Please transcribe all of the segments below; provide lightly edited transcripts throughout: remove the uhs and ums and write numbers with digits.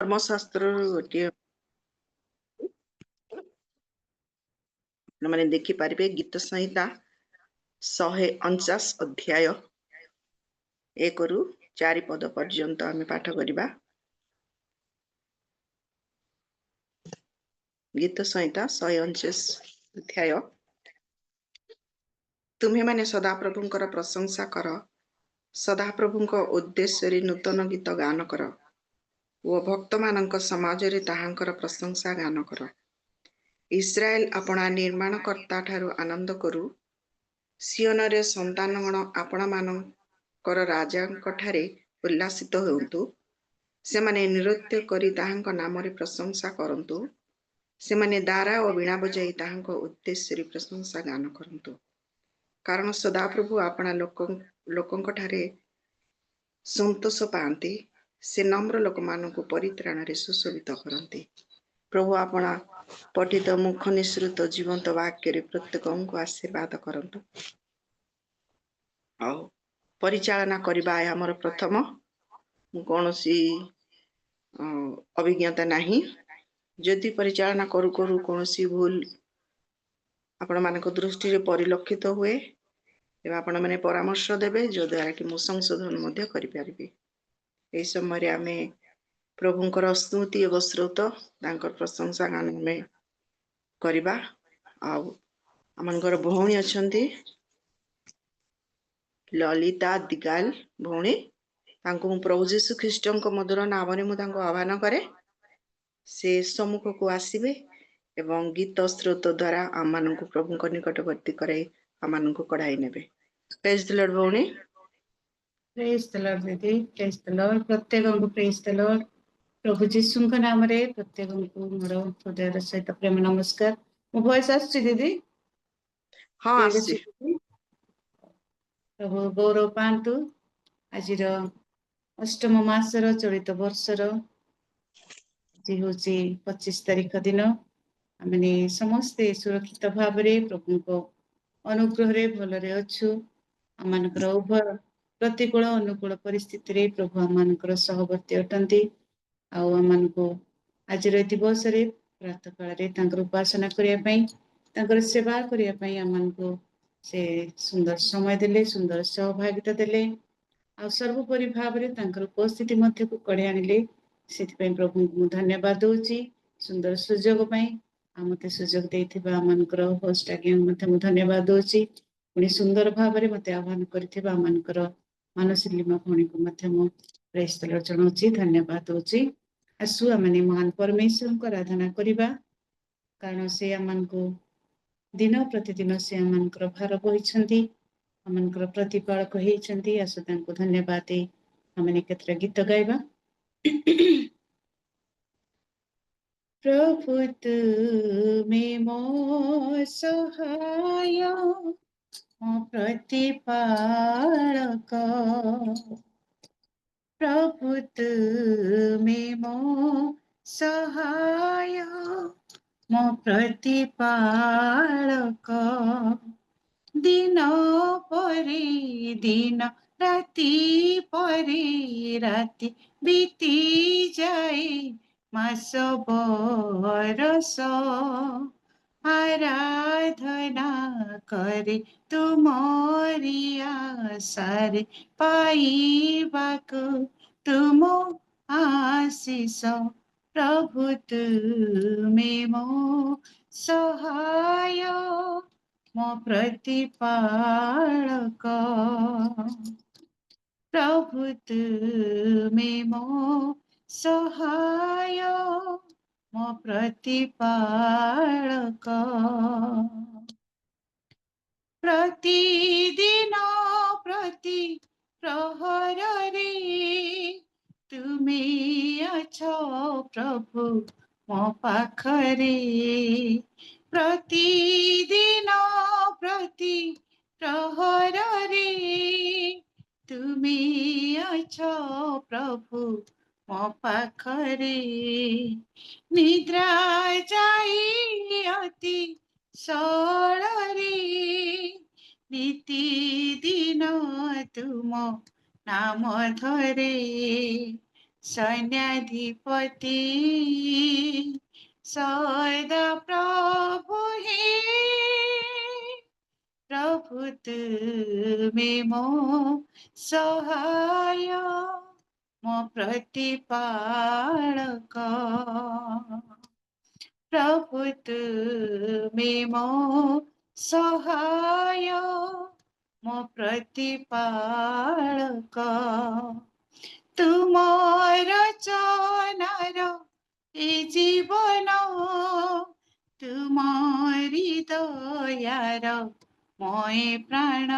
धर्मशास्त्र गोटे मैंने देखिपारे गीत संहिता 149 अध्याय 1 रु 4 पद पर्यंत आम पाठ करवा। गीत संहिता 149 अध्याय। तुम्हें माने सदाप्रभुंकर प्रशंसा कर, सदाप्रभुंक उद्देश्य नूतन गीत गान कर ओ भक्त मानक समाज रे ताहांकर प्रशंसा गान कर। इस्राएल अपना निर्माणकर्ता ठारू आनंद करू, सियोन रे संतानगण आपण मानकर राजांकठारे उल्लासित होन्तु। सेमाने नृत्य करी ताहांक नामरे प्रशंसा करन्तु, सेमाने दारा और वीणा बजाई ताहांक उद्देश्य प्रशंसा गान करन्तु। कारण सदाप्रभु अपना लोकंकठारे संतोष पाती, से नम्र लोक मानकु परित्राण रे सुशोभित करती। प्रभु अपना पठित मुख निसृत जीवंत वाक्य प्रत्येक को आशीर्वाद करंतु। आउ परिचालना करबा हमर प्रथम कौनसी अभिज्ञता नहीं। जदि परिचालना करू करू कौनसी भूल आपण मानक दृष्टि रे परिलक्षित हुए एवं आपण माने परामर्श देबे, जो द्वारा कि मु संशोधन मध्य करि परिबे। एई समय आमे प्रभुंकर स्तुति एवं श्रोत तांकर प्रशंसा गान में करबा। आउ आमनकर भौणी अछंती ललिता दिगाल भौणी, तांको प्रभु जीशु ख्रीष्टଙ୍କ मधुर नामरे मु तांको आह्वान करे, से सम्मुख को आसीबे एवं गीत स्रोत द्वारा आमाननको प्रभुଙ୍କ निकटवर्ती कराई आमाननको कढाई नेबे। प्रेज द लॉर्ड भौणी। प्रेज द लॉर्ड दीदी, प्रेज द लॉर्ड। प्रत्येक को प्रेज द लॉर्ड। प्रभु जीशुଙ୍କ नामरे प्रत्येक को मोर हृदय सहित प्रेम नमस्कार। मो वॉइस आछि दीदी? हां आछि। प्रभु गौरव पांतु। आजिर अष्टम मासर चलित वर्षर जी होची 25 तारीख दिन आमने समस्ते सुरक्षित भाव रे प्रभु को अनुग्रह रे भलरे अछु। आमानकर उभय प्रतिकूल अनुकूल परिस्थिति रे प्रभु आमानकर सहवर्ती अटंती। आउ आमानको आजिर दिवस रे प्रातः काल रे तांकर उपासना करिया पई, तांकर सेवा करिया पई आमानको से सुंदर समय देले, सुंदर सहभागिता देले। आ सर्वोपरि भाव रे तांकर उपस्थिति मध्य को कढे आनिले। सेति पई प्रभु को धन्यवाद दोची सुंदर सुजोग पई। आमते सुजोग देथिबा आमानकर होस्ट आज्ञा मते मु धन्यवाद दोची। पुणी सुंदर भाव रे मते आह्वान करथिबा आमानकर मानसिलीमा भणी को मते मु प्रेज द लॉर्ड जणोची, धन्यवाद दोची। आसु आमने महान परमेश्वर को आराधना करिबा, कारण से आमानको दिन प्रतिदिन से आमानकर भार बहिछंती, आमानकर प्रतिपालक हेइछंती। आसु तांको धन्यवाद दे आमने केतरा गीत गाइबा। प्रभु तुमे मो सहाय, मो प्रतिपालक। प्रभु तुमे मो सहाय, मो प्रतिपालक। दिन परे दिन, राति परे राति बीती जाए मास बरस। आराधना करे तुमरी आशारे पाइबाको तुम आशीष। प्रभु तुमे मो सहाय, मो प्रतिपालक। प्रभु तुमे मो सहाय, मो प्रतिपालक। प्रतिदिन प्रति प्रहर रे तुमे अछो प्रभु मो पाखरे। प्रतिदिन प्रति प्रहर रे तुमे अछो प्रभु मो पाखरे। निद्रा जाई अति सळरे, नीति दिन तुम नाम धरे। सैन्याधिपति सदा प्रभु हे प्रभु तुमे मो सहाय मो प्रतिपालक प्रभु तुमे मो सहाय मो प्रतिपालक तुमर चनार ए जीवन तुमरी दयार मोए प्राण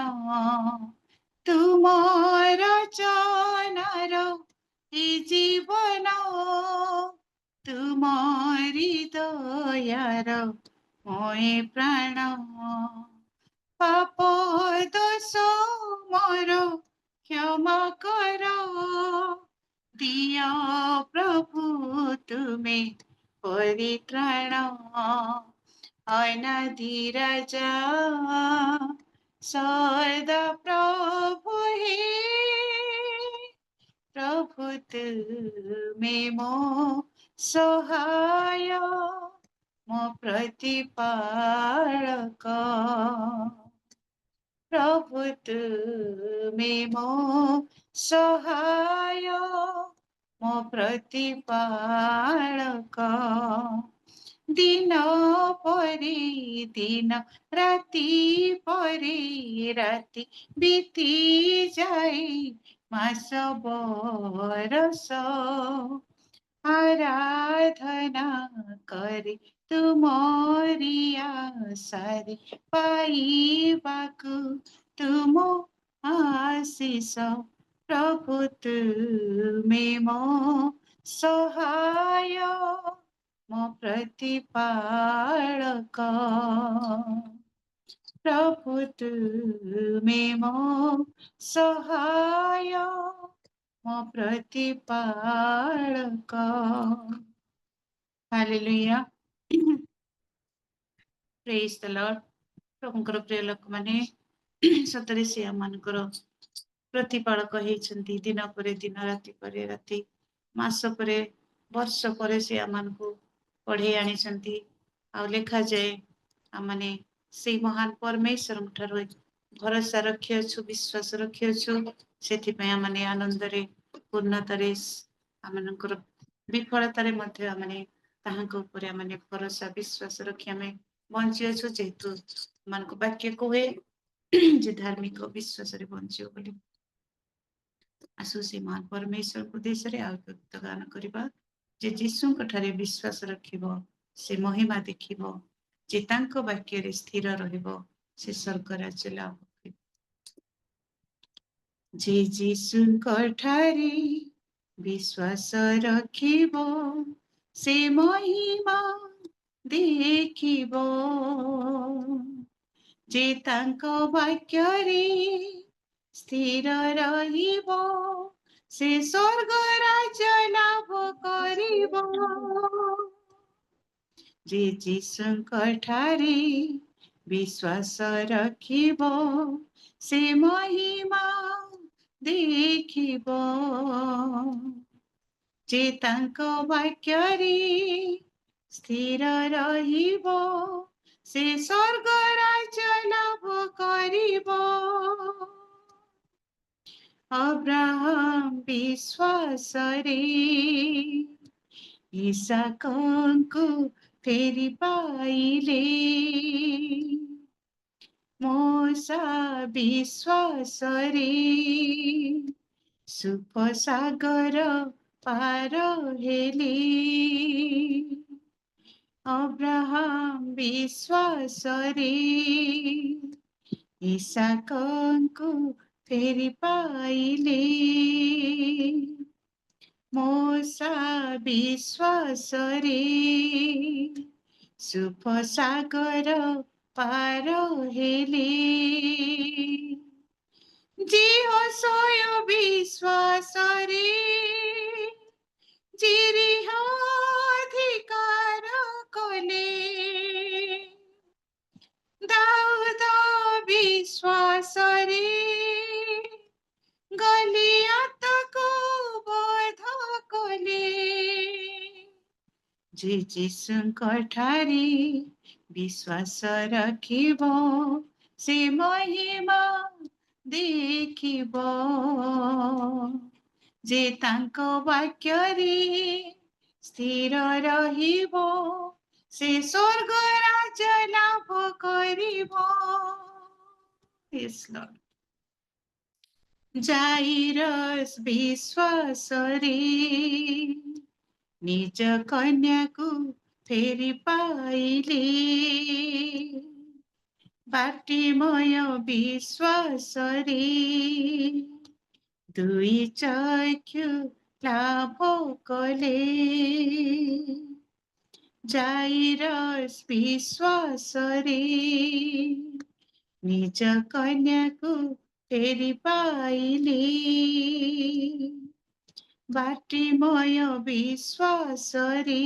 तुमर चनार ए जीवन तुमरी दयार मोए प्राण पाप दोष मोर क्षमा कर दिया प्रभु तुमे परित्राण अनादि राजा सदा प्रभु हे प्रभु तुमे मो सहाय मो प्रतिपालक प्रभु तुमे मो सहाय मो प्रतिपालक दिन परे दिन राति परे राति बीती जाए मास बरस आराधना करे तुमरी आशारे पाइबाकु तुम आशीष प्रभु तुमे मो सहाय मो प्रतिपालक प्रभु तुमे मो सहाय मो प्रतिपालक हालेलुया प्रेज द लॉर्ड प्रभुଙ୍କର ପ୍ରିୟ ଲୋକମାନେ ସତରେ ସେ ଆମମାନଙ୍କର ପ୍ରତିପାଳକ ହେଇଛନ୍ତି ଦିନ ପରେ ଦିନ ରାତି ପରେ ରାତି ମାସ ପରେ ବର୍ଷ ପରେ ସେ ଆମମାନଙ୍କୁ ପଢେଇ ଆଣିଛନ୍ତି ଆଉ ଲେଖାଯାଏ ଆମମାନେ ସେଇ ମହାନ ପରମେଶ୍ୱରଙ୍କ ଠାରୁ ଭରସା ରଖିଅଛୁ ବିଶ୍ୱାସ ରଖିଅଛୁ ସେଥିପାଇଁ ଆମମାନେ ଆନନ୍ଦରେ ପୂର୍ଣ୍ଣତାରେ ଆମମାନଙ୍କର ବିଫଳତାରେ ମଧ୍ୟ ଆମମାନେ ତାହାଙ୍କ ଉପରେ ଆମମାନେ ଭରସା ବିଶ୍ୱାସ ରଖି ଆମେ ବଞ୍ଚିଅଛୁ ଯେହେତୁ ଆମମାନଙ୍କ ବାକ୍ୟ କୁହେ ଯେ ଧାର୍ମିକ ବିଶ୍ୱାସରେ ବଞ୍ଚିବ ବୋଲି ଆସୁ ସେ ମହାନ ପରମେଶ୍ୱରଙ୍କ ଦେଶରେ ଆଉ ଏକ ଗୀତ ଗାନ କରିବା ଯେ ଯୀଶୁଙ୍କ ଠାରେ ବିଶ୍ୱାସ ରଖିବ ସେ ମହିମା ଦେଖିବ ଯେ ତାଙ୍କ ବାକ୍ୟରେ ସ୍ଥିର ରହିବ ସେ ସ୍ୱର୍ଗ ରାଜ୍ୟ ଲାଭ କରିବ ଯେ ଯୀଶୁଙ୍କ ଠାରେ ବିଶ୍ୱାସ ରଖିବ ସେ ମହିମା ଦେଖିବ ଯେ ତାଙ୍କ ବାକ୍ୟରେ ସ୍ଥିର ରହିବ ସେ ସ୍ୱର୍ଗ ରାଜ୍ୟ ଲାଭ କରିବ ଯେ ଯୀଶୁଙ୍କ ଠାରେ ବିଶ୍ୱାସ ରଖିବ ସେ ମହିମା ଦେଖିବ ଯେ ତାଙ୍କ ବାକ୍ୟରେ ସ୍ଥିର ରହିବ ସେ ସ୍ୱର୍ଗ ରାଜ୍ୟ ଲାଭ କରିବ ଅବ୍ରାହମ ବିଶ୍ୱାସରେ ଇସାକଙ୍କୁ ଫେରି ପାଇଲେ ମୋସା ବିଶ୍ୱାସରେ ସୁଖ ସାଗର ପାର ହେଲେ ଅବ୍ରାହମ ବିଶ୍ୱାସରେ ଇସାକଙ୍କୁ ଫେରି ପାଇଲେ ମୋସା ବିଶ୍ୱାସରେ ସୁଖ ସାଗର ପାର ହେଲେ ଜିହୋଶୟ ବିଶ୍ୱାସରେ ଜିରିହ ଅଧିକାର କଲେ ଦାଉଦ ବିଶ୍ୱାସରେ ଗଲିଆତକୁ ବଧ जे जीशुଙ୍କ ଠାରେ विश्वास रखिब से महिमा देखिब जे ताଙ୍କ ବାକ୍ୟରେ ସ୍ଥିର ରହିବ ସେ ସ୍ୱର୍ଗ ରାଜ୍ୟ ଲାଭ କରିବ। Yes, Lord. ଜାଇରସ୍ ବିଶ୍ୱାସରେ ନିଜ କନ୍ୟାକୁ ଫେରି ପାଇଲେ। ବାଟିମୟ ବିଶ୍ୱାସରେ ଦୁଇ ଚକ୍ଷୁ ଲାଭ କଲେ। ଜାଇରସ୍ ବିଶ୍ୱାସରେ ନିଜ କନ୍ୟାକୁ ଫେରି ପାଇଲେ। ବାଟିମୟ ବିଶ୍ୱାସରେ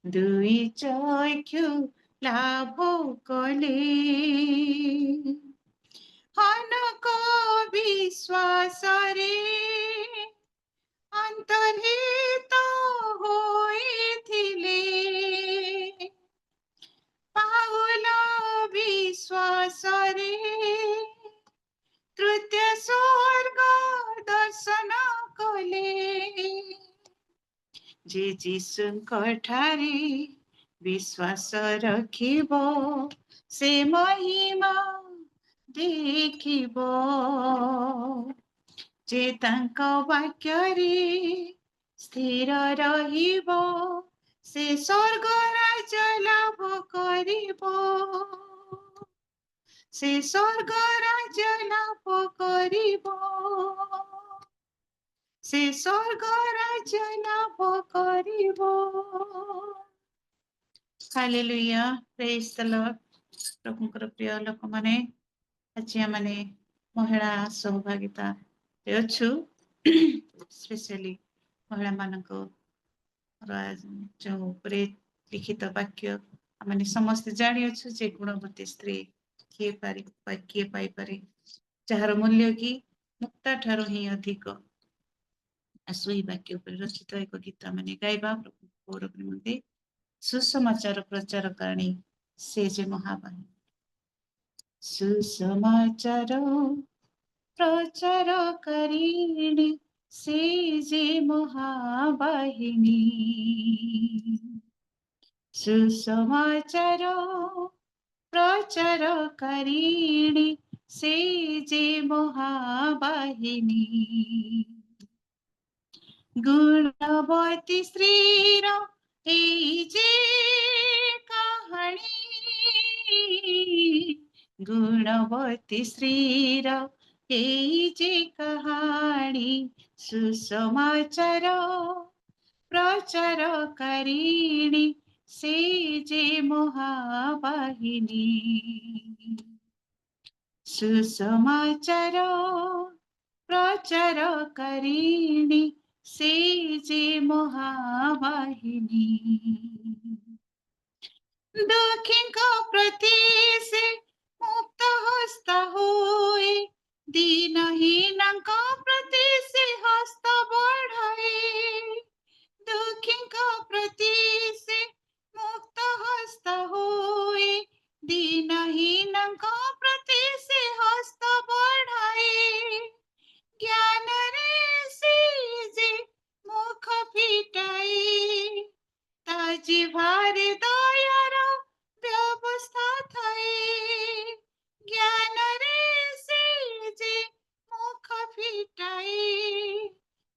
ଦୁଇ ଚକ୍ଷୁ ଲାଭ କଲେ। ହନକ ବିଶ୍ୱାସରେ ଅନ୍ତର୍ହିତ ହୋଇଥିଲେ। ପାଉଲ ବିଶ୍ୱାସରେ ତୃତୀୟ ସ୍ୱର୍ଗ ଦର୍ଶନ କଲେ। ଯେ ଯୀଶୁଙ୍କ ଠାରେ ବିଶ୍ୱାସ ରଖିବ ସେ ମହିମା ଦେଖିବ। ଯେ ତାଙ୍କ ବାକ୍ୟରେ ସ୍ଥିର ରହିବ ସେ ସ୍ୱର୍ଗ ରାଜ୍ୟ ଲାଭ କରିବ। ସେ ସ୍ୱର୍ଗ ରାଜ୍ୟ ଲାଭ କରିବ। ସେ ସ୍ୱର୍ଗ ରାଜ୍ୟ ଲାଭ କରିବ। ହାଲେଲୁୟା, ପ୍ରେଜ୍ ଦ ଲର୍ଡ। ପ୍ରଭୁଙ୍କର ପ୍ରିୟ ଲୋକମାନେ, ଆଜି ଆମେ ମହିଳା ସହଭାଗିତାରେ ଅଛୁ। ସ୍ପେଶାଲି ମହିଳାମାନଙ୍କ ଯେଉଁ ଉପରେ ଲିଖିତ ବାକ୍ୟ ଆମେ ସମସ୍ତେ ଜାଣିଅଛୁ ଯେ ଗୁଣବତୀ ସ୍ତ୍ରୀ କିଏ ପାଇପାରେ, ଯାହାର ମୂଲ୍ୟ କି ମୁକ୍ତା ଠାରୁ ହିଁ ଅଧିକ। ସେହି ବାକ୍ୟ ଉପରେ ରଚିତ ଏକ ଗୀତ ଆମେ ଗାଇବା ପ୍ରଭୁ ଗୌରବ ନିମନ୍ତେ। ସୁସମାଚାର ପ୍ରଚାରକାରିଣୀ ସେ ଯେ ମହାବାହିନୀ। ସୁସମାଚାର ପ୍ରଚାରକାରିଣୀ ସେ ଯେ ମହାବାହିନୀ। ସୁସମାଚାର ପ୍ରଚାରକାରିଣୀ ସେ ଯେ ମହାବାହିନୀ। ଗୁଣବତୀ ସ୍ତ୍ରୀର ଏଇ ଯେ କାହାଣୀ। ଗୁଣବତୀ ସ୍ତ୍ରୀର ଏଇ ଯେ କାହାଣୀ। ସୁସମାଚାର ପ୍ରଚାରକାରିଣୀ ସେ ଯେ ମହାବାହିନୀ। ସୁସମାଚାର ପ୍ରଚାରକାରିଣୀ ସେ ଯେ ମହାବାହିନୀ। ଦୁଃଖୀଙ୍କ ପ୍ରତି ସେ ମୁକ୍ତ ହସ୍ତ ହୁଏ। ଦୀନହୀନଙ୍କ ପ୍ରତି ସେ ହସ୍ତ ବଢ଼ାଏ। ଦୁଃଖୀଙ୍କ ପ୍ରତି ସେ ମୁକ୍ତ ହସ୍ତ ହୁଏ। ଦୀନହୀନଙ୍କ ପ୍ରତି ସେ ହସ୍ତ ବଢ଼ାଏ। ଜ୍ଞାନରେ ସେ ଯେ ମୁଖ ଫିଟାଏ। ତା ଜିହ୍ୱାରେ ଦୟାର ବ୍ୟବସ୍ଥା ଥାଏ। ଜ୍ଞାନରେ ସେ ଯେ ମୁଖ ଫିଟାଏ।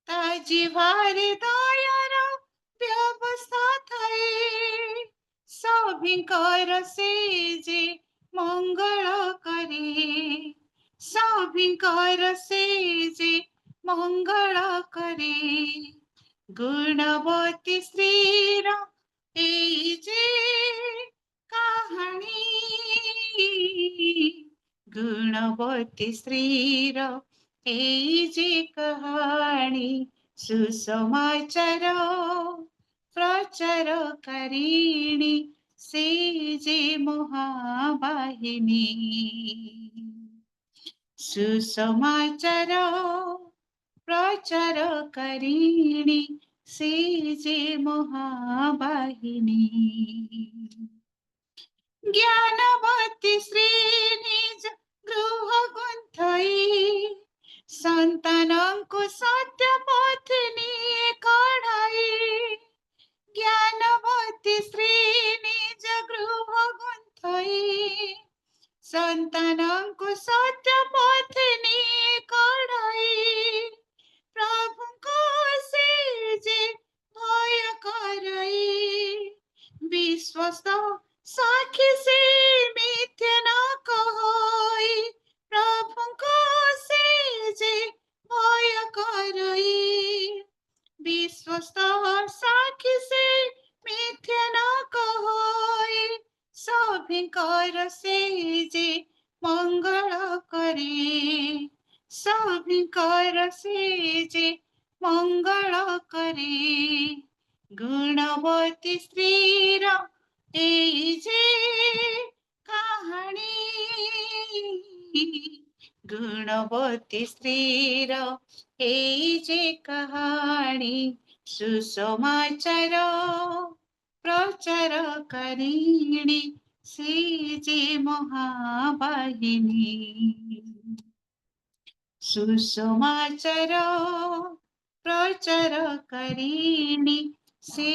ତା ଜିହ୍ୱାରେ ଦୟାର ବ୍ୟବସ୍ଥା ଥାଏ। ସଭିଙ୍କର ସେ ଯେ ମଙ୍ଗଳ କରେ। ସଭିଙ୍କର ସେ ଯେ ମଙ୍ଗଳ କରେ। ଗୁଣବତୀ ସ୍ତ୍ରୀର ଏଇ ଯେ କାହାଣୀ। ଗୁଣବତୀ ସ୍ତ୍ରୀର ଏଇ ଯେ କାହାଣୀ। ସୁସମାଚାର ପ୍ରଚାରକାରିଣୀ ସେ ଯେ ମହାବାହିନୀ। ସୁସମାଚାର ପ୍ରଚାରକାରିଣୀ सेजे महावाहिनी ज्ञानवती श्रीनिज गृह गुंथई संतानंकु सत्य पथनी कढ़ाई ज्ञानवती श्रीनिज गृह गुंथई संतानंकु सत्य पथनी कढ़ाई प्रभुको सेजे भय करई विश्वस्त साखी से मिथ्या न कहई प्रभुको सेजे भय करई विश्वस्त साखी से मिथ्या न कहई सभिकर सेजे मंगल करे सभिकर सेजे मंगल करे गुणवती स्त्रीर एई जे कहानी गुणवती स्त्रीर एई जे कहानी सुसमाचार प्रचार करिणी से जे महावाहिनी सुसमाचार प्रचार करिणी से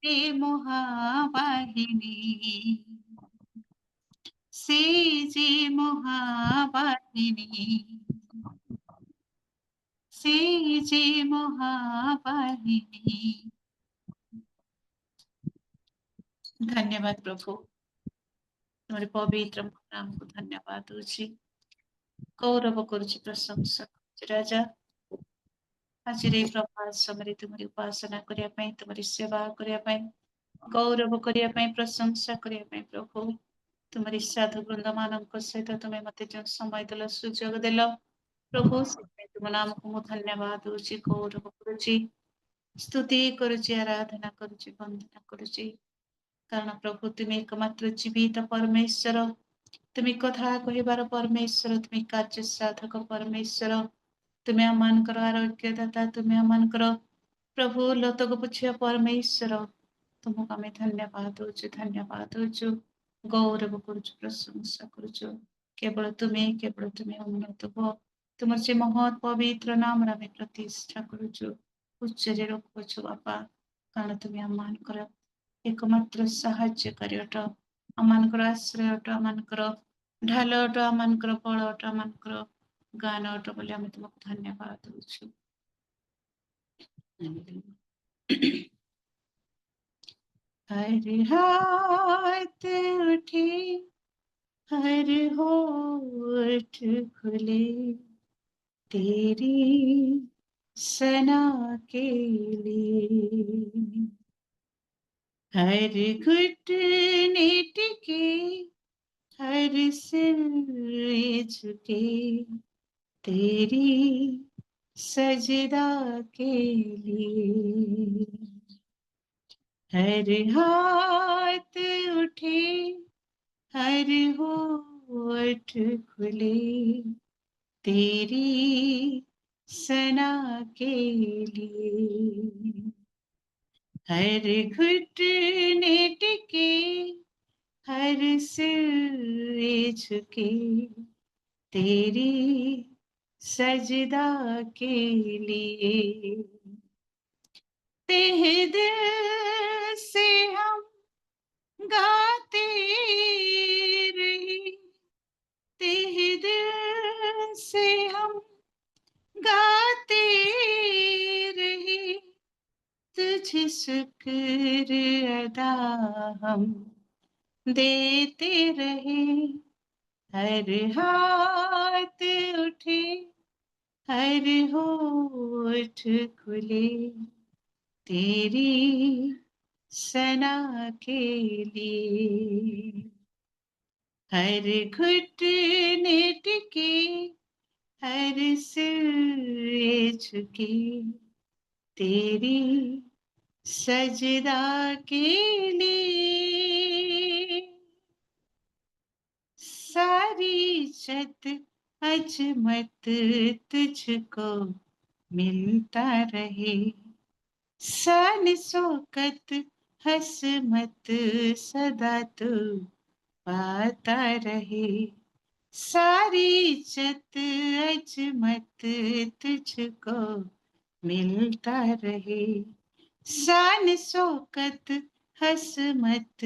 जे महावाहिनी से जे महावाहिनी से जे महावाहिनी। धन्यवाद प्रभु तुम्हारे पवित्र नाम को धन्यवाद दूची गौरव करुची प्रशंसा करुची राजा आज प्रभात समय तुम्हारी उपासना करिया पई तुम्हारी सेवा करिया पई गौरव करिया पई प्रशंसा करिया पई प्रभु तुम्हारी साधु वृंद मानक सहित तुम्हें मते जो समय देल सुजोग देल प्रभु से तुम नाम को मु धन्यवाद दूची गौरव करुची स्तुति करुची आराधना करुची वंदना करुची कारण प्रभु तुम्हें एकमात्र जीवित परमेश्वर तुम्हें कथा कहबार परमेश्वर तुम्हें कार्य साधक परमेश्वर तुम्हें आमकर आरोग्यदाता तुम्हें आमकर प्रभु लोतक पुछिया परमेश्वर तुमको आम धन्यवाद दौचु गौरव करुचु प्रशंसा करुचु केवल तुम्हें उन्नत हो तुम से महत् पवित्र नाम आम प्रतिष्ठा करुचु उच्चरे रखुचु बापा कारण तुम्हें आमकर एकमात्र साहाय्यकारी अट आमकर आश्रय अट आमकर ढाल अट आमकर बल अट आमकर गान अट बोली आम तुमको धन्यवाद दौचु हर हाथ उठे हर होठ खुले तेरी सना के लिए हर घुटने टिके हर सिर झुके तेरी सजदा के लिए हर हाथ उठे हर होठ खुले तेरी सना के लिए हर घुटने टिके हर सिर झुके तेरी सजदा के लिए तेरे दिल से हम गाते रहे तेरे दिल से हम गाते रहे तुझे शुक्र अदा हम देते रहे हर हाथ उठे हर होठ खुले तेरी सना के लिए हर घुटने टिके हर सिर झुके तेरी सजदा के लिए सारी इज्जत अजमत तुझको मिलता रहे शान शौकत हसमत सदा तू पाता रहे, सारी इज्जत अजमत तुझको मिलता रहे, शान शौकत हसमत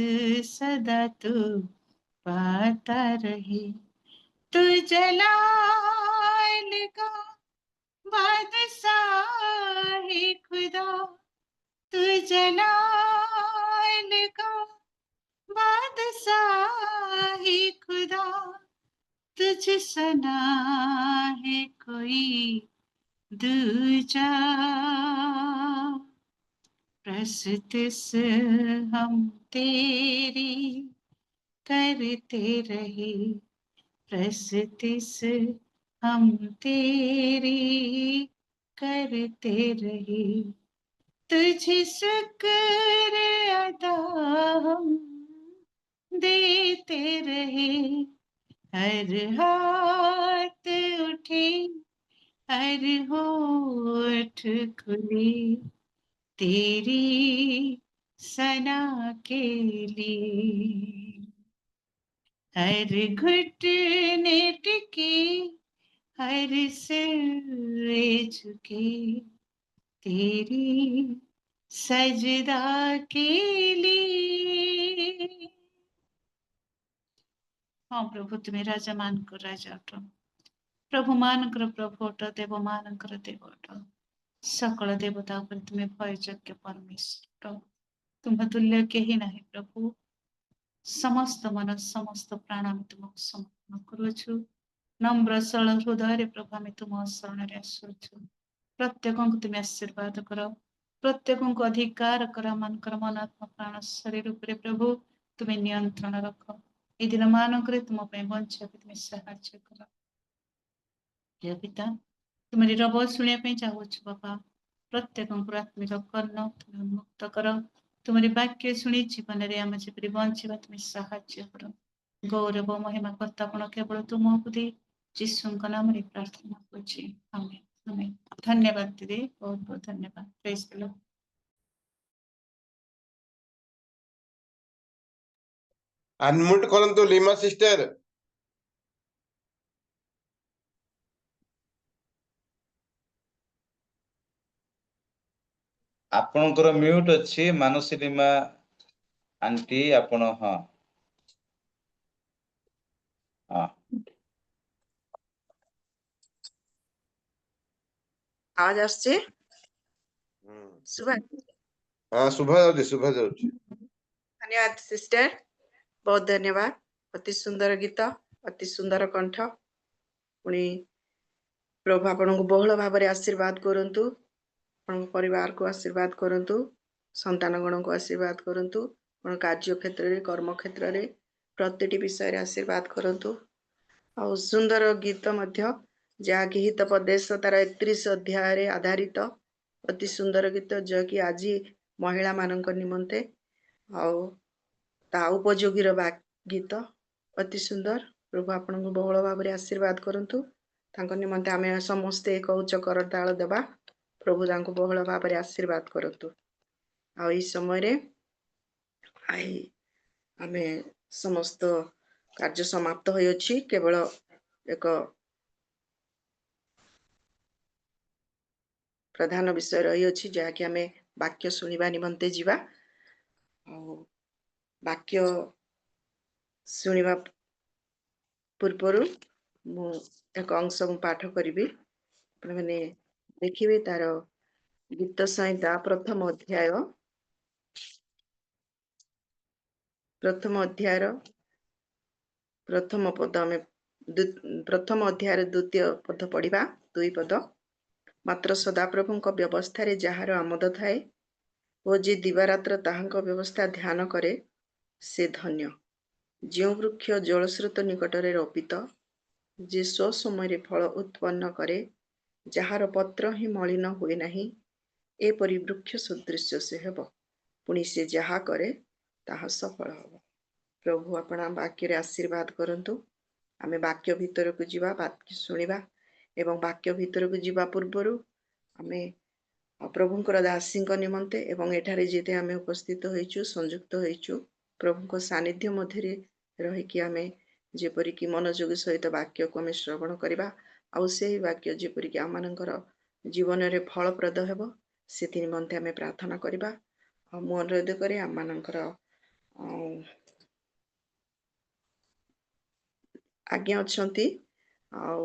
सदा तू पाता रहे। तू जलाल का बादशाह खुदा, तू जलाल का बादशाह खुदा, तुझ सना है कोई दूजा, प्रस्तुस हम तेरी करते रहे, प्रस्तुस हम तेरी करते रहे, तुझे शुक्र अदा हम देते रहे, हर हाथ उठे हर होठ खुले तेरी सना के लिए, हर घुटने टिके हर सिर झुके तेरी सजदा के लिए। हाँ प्रभु, तुम्हें राजा मानकर राजा अट, प्रभु मानकर प्रभु अट, देव मानकर देव अट, सकल देवता पर तुम्हें भययोग्य परमेश्वर, तुम्हें तुल्य केही नाही प्रभु। समस्त मन समस्त प्राण आम तुमको समर्पण करुछु, नम्र सरल हृदय प्रभु आम तुम शरण आसुछु, प्रत्येक तुम्हें आशीर्वाद कर, प्रत्येक अधिकार कर, मानकर मन आत्मा प्राण शरीर उपरे प्रभु तुम्हें नियंत्रण रख, ए दिन मानक तुम बंचा तुम्हें साहाय्य कर। हे पिता, तुम रब शुणा चाहूछु बापा, प्रत्येक आत्मिक कर्ण तुम्हें मुक्त कर, तुमरी वाक्य शुणी जीवन में आम जपरी बंचा तुम्हें साहाय्य कर। गौरव महिमा कर्तापण केवल तुमको दे, जीशुଙ୍କ नामରେ प्रार्थना କରୁଛି, आमेन आमेन। धन्यवाद दीदी, बहुत बहुत धन्यवाद। Praise the Lord. अनम्यूट करंतु लीमा सिस्टर। आपणकर म्यूट अच्छी मानसी लीमा आंटी आपण। हाँ हाँ आवाज आसছে? सुबह हाँ शुभा जाउछि। धन्यवाद सिस्टर, बहुत धन्यवाद। अति सुंदर गीत, अति सुंदर कंठ। पुणी प्रभु आपनको बहुल भाव में आशीर्वाद करंतु, आपन परिवार को आशीर्वाद करंतु, संतान गण को आशीर्वाद करंतु, आपन कार्य क्षेत्र रे कर्म क्षेत्र रे प्रतिटी विषय रे आशीर्वाद करंतु। और सुंदर गीत मध्य जहाँकि हितोपदेश तार 31 अध्याय रे आधारित अति सुंदर गीत, जो कि आज महिला मानक निमंते आउ ता उपयोगी गीत अति सुंदर। प्रभु आपन को बहुल भाव में आशीर्वाद करंतु, तांको निमंते आमे समस्ते एक उच्च करताल देबा। प्रभु तांको बहुल भाव में आशीर्वाद करंतु। आ ई समय रे आई आमे समस्त कार्य समाप्त होई अछि, केवल एक प्रधान विषय रही अछि, जहाँकि आमे वाक्य सुनिबा निमंते जीवा। वाक्य सुनिबा पूर्वरु मु एक अंश मु पाठ करिबि। माने देखिबे तार गीत संहिता प्रथम अध्याय प्रथम पद आमे प्रथम अध्याय द्वितीय पद पढ़िबा। 2 पद। मात्र सदाप्रभुଙ୍କ व्यवस्थाରେ ଯାହାର ଆମୋଦ ଥାଏ ଓ ଯେ ଦିବାରାତ୍ର ତାହାଙ୍କ ବ୍ୟବସ୍ଥା ଧ୍ୟାନ କରେ ସେ ଧନ୍ୟ। ଯେଉଁ ବୃକ୍ଷ ଜଳସ୍ରୋତ ନିକଟରେ ରୋପିତ, ଯେ ସ୍ୱସମୟରେ ଫଳ ଉତ୍ପନ୍ନ କରେ, ଯାହାର ପତ୍ର ହିଁ ମଳିନ ହୁଏ ନାହିଁ, ଏପରି ବୃକ୍ଷ ସଦୃଶ୍ୟ ସେ ହେବ। ପୁଣି ସେ ଯାହା କରେ ତାହା ସଫଳ ହେବ। ପ୍ରଭୁ ଆପଣ ବାକ୍ୟରେ ଆଶୀର୍ବାଦ କରନ୍ତୁ। ଆମେ ବାକ୍ୟ ଭିତରକୁ ଯିବା, ବାକ୍ୟ ଶୁଣିବା ଏବଂ ବାକ୍ୟ ଭିତରକୁ ଯିବା ପୂର୍ବରୁ ଆମେ प्रभुंकर दासीଙ୍କ निमंते एवं एठारे जेते आमे उपस्थित होइछु संयुक्त होइछु प्रभुଙ୍କ सानिध्य मध्यरे रहिकि आमे जेपरि कि मनोযোଗ सहित वाक्य को आमे श्रवण करिबा आउ सेही वाक्य जेपरि कि आमानଙ୍କର जीवन रे फलप्रद हेबो सेति निमंते आमे प्रार्थना करिबा आ मु अनुरोध करे आमानଙ୍କର आज्ञा अछंती आउ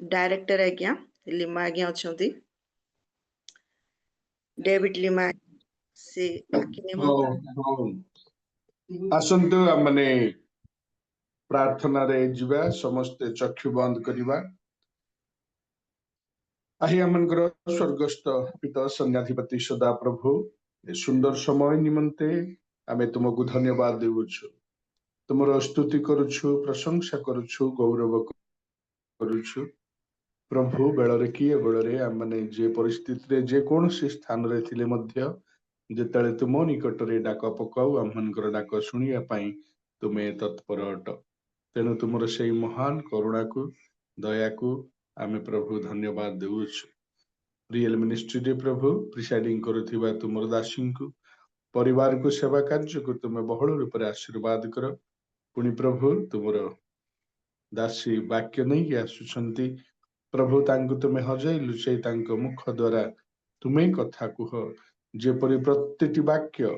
डायरेक्टर आज्ञा लिमा आज्ञा अछंती डेविड लिमा से आकी निमंत्रण आसंतु माने प्रार्थना रे जिबा समस्त चक्षु बंद करिबा आही आमनकर स्वर्गस्थ पिता सन्याधिपति सदा प्रभु ए सुंदर समय निमंते आमे तुमको धन्यवाद देउछु तुमरो स्तुति करूछु प्रशंसा करूछु गौरव करूछु प्रभु बेलरे किए बेलरे आमने जे परिस्थिति रे जे कोनोसी स्थान रे थिले मध्य जेतले तुम निकट रे डाक पकाउ आमनकर डाक सुनिया पई तुमे तत्पर अट तेणु तुमर सेई महान करुणा को दया को आमे प्रभु धन्यवाद देउछु रियल मिनिस्ट्री रे प्रभु प्रिसाइडिंग करुथिबा तुमर दासी को परिवार को सेवा कार्य को तुमे बहुल रूप रे आशीर्वाद कर पुनि प्रभु तुमर दासी वाक्य नहीं आसुछंती प्रभु तांको तुमे हजाई लुचै तांको मुख द्वारा तुमे कथा कुह जेपरि प्रत्येकटी वाक्य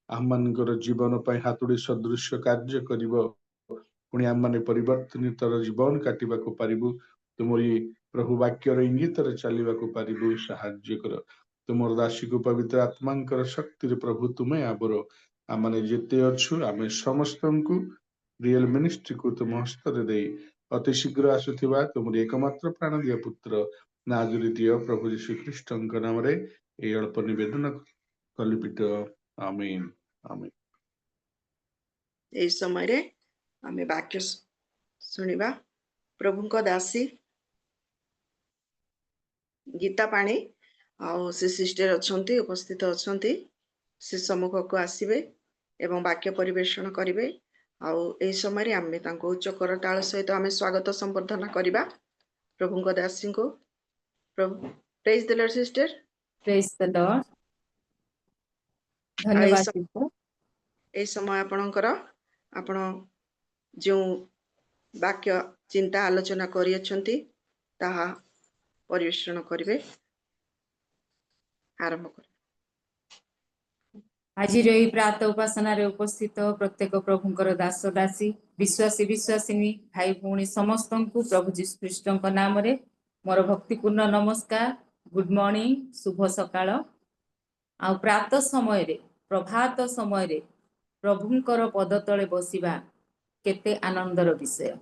आमनकर जीवन पई हातुडी सदृश कार्य करिवो पुनि आमने परिवर्तनित जीवन काटिबा को पारिबु तुमरी प्रभु वाक्यर इंगित रे चलिबा को पारिबु सहाय्य कर तुमर दासी को पवित्र आत्मांकर शक्ति रे प्रभु तुमे आबरो आमने जेते अछु आमे समस्तंकु रियल मिनिस्ट्री को तुम हस्त दे अति शीघ्र आसुथिबा तुमरी एकमात्र प्राणदीय पुत्र नाजुरीय प्रभु यीशु ख्रीष्टଙ୍କ नामरे ए अल्प निवेदन कलिपिट आमीन आमीन ए समय रे आमे वाक्य सुनिबा प्रभुଙ୍କ दासी गीता पाणी आउ से सिस्टर अछंती उपस्थित अछंती से सम्मुख को आसीबे एवं वाक्य परिवेषण करिवे आउ ए समय रे आमे तांको उच्च करताल सहित आमे स्वागत संवर्धना करिबा प्रभुଙ୍କ दासी को प्रभु praise the lord sister praise the lord आ धन्यवाद दीपक ए समय आपणकर आपण जो वाक्य चिंता आलोचना करियछंती ताहा परिवेषण करिवे आरंभ कर आज प्रात उपासना रे उपस्थित प्रत्येक प्रभुंकर दास दासी विश्वासी विश्वासिनी भाई भौणी समस्त को प्रभु जीशु ख्रीष्ट नाम रे मोर भक्तिपूर्ण नमस्कार गुड मॉर्निंग शुभ सकाळ आ प्रात समय रे प्रभात समय रे प्रभुंकर पद तले बसिबा केते आनंदर विषय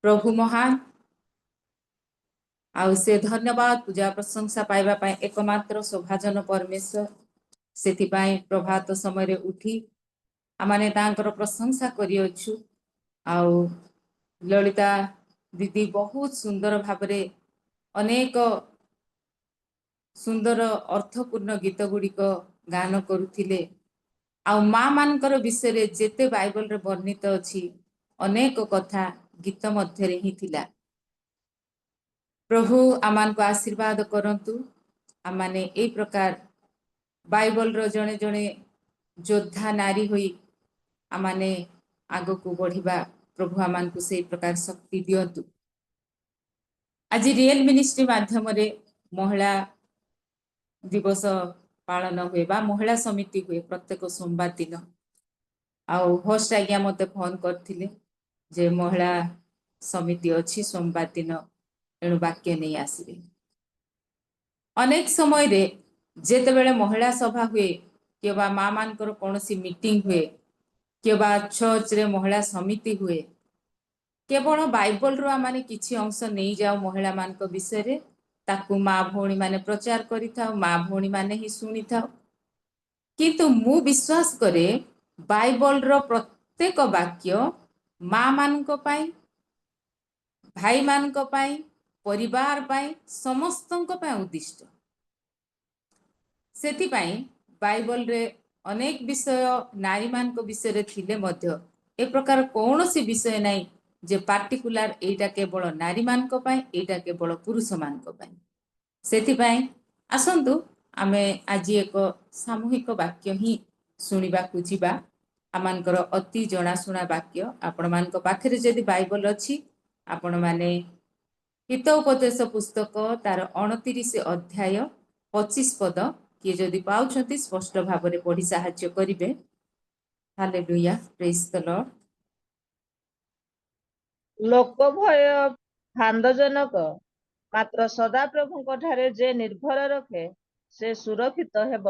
प्रभु महान आउ से धन्यवाद पूजा प्रशंसा पाइबा पाए एकमात्र सौभाजन परमेश्वर सेथिपाई प्रभात समय रे उठी आमाने तांकर प्रशंसा करियछु आउ ललिता दीदी बहुत सुंदर भाबरे अनेक सुंदर अर्थपूर्ण गीत गुड़िक गान करुथिले आउ माँ मानकर विषय रे जेते बाइबल रे वर्णित अछि अनेक कथा गीत मध्य रे ही थिला प्रभु आमान को आशीर्वाद करंतु आमाने ए प्रकार बाइबल रो जणे जणे योद्धा नारी होई आमाने आगो को बढ़िबा प्रभु आमान को से प्रकार शक्ति दियंतु आज रियल मिनिस्ट्री माध्यम रे महिला दिवस पालन हुए बा महिला समिति हुए प्रत्येक सोमवार दिन आउ होस्ट आज्ञा मते फोन करथिले जे महिला समिति अछि सोमवार दिन एणु वाक्य नहीं आसबे अनेक समय रे जेते बेले महिला सभा हुए केबा माँ मानकर कोनोसी मीटिंग हुए केबा चर्च रे महिला समिति हुए केवल बाइबल रो माने किछि अंश नहीं जाओ महिला मानक विषय रे ताकू माँ भौणी माने प्रचार करि थाओ माँ भौणी माने ही सुनि थाओ किंतु मु विश्वास करे बाइबल रो प्रत्येक वाक्य माँ मानक पाई भाई मानक पाई परिवार पाई समस्तंक पाई उद्दिष्ट सेथि पाई बाइबल रे अनेक विषय नारी मानक विषय रे थिले मध्य ए प्रकार कोनोसी विषय नाही जे पार्टिकुलर एटा केवल नारी मानक पाई एटा केवल पुरुष मानक पाई ସେଥିପାଇଁ ଆସନ୍ତୁ ଆମେ ଆଜି ଏକ ସାମୂହିକ ବାକ୍ୟ ହିଁ ଶୁଣିବାକୁ ଯିବା। ଆମମାନଙ୍କର ଅତି ଜଣାଶୁଣା ବାକ୍ୟ। ଆପଣମାନଙ୍କ ପାଖରେ ଯଦି ବାଇବଲ ଅଛି ଆପଣମାନେ ହିତ ଉପଦେଶ ପୁସ୍ତକ ତାର 29 ଅଧ୍ୟାୟ 25 ପଦ କିଏ ଯଦି ପାଉଛନ୍ତି ସ୍ପଷ୍ଟ ଭାବରେ ପଢି ସାହାଯ୍ୟ କରିବେ। ହାଲେଲୁୟା, ପ୍ରେଜ୍ ଦ ଲର୍ଡ। ଲୋକ ଭୟ ଫାନ୍ଦଜନକ, ମାତ୍ର ସଦାପ୍ରଭୁଙ୍କ ଠାରେ ଯେ ନିର୍ଭର ରଖେ ସେ ସୁରକ୍ଷିତ ହେବ।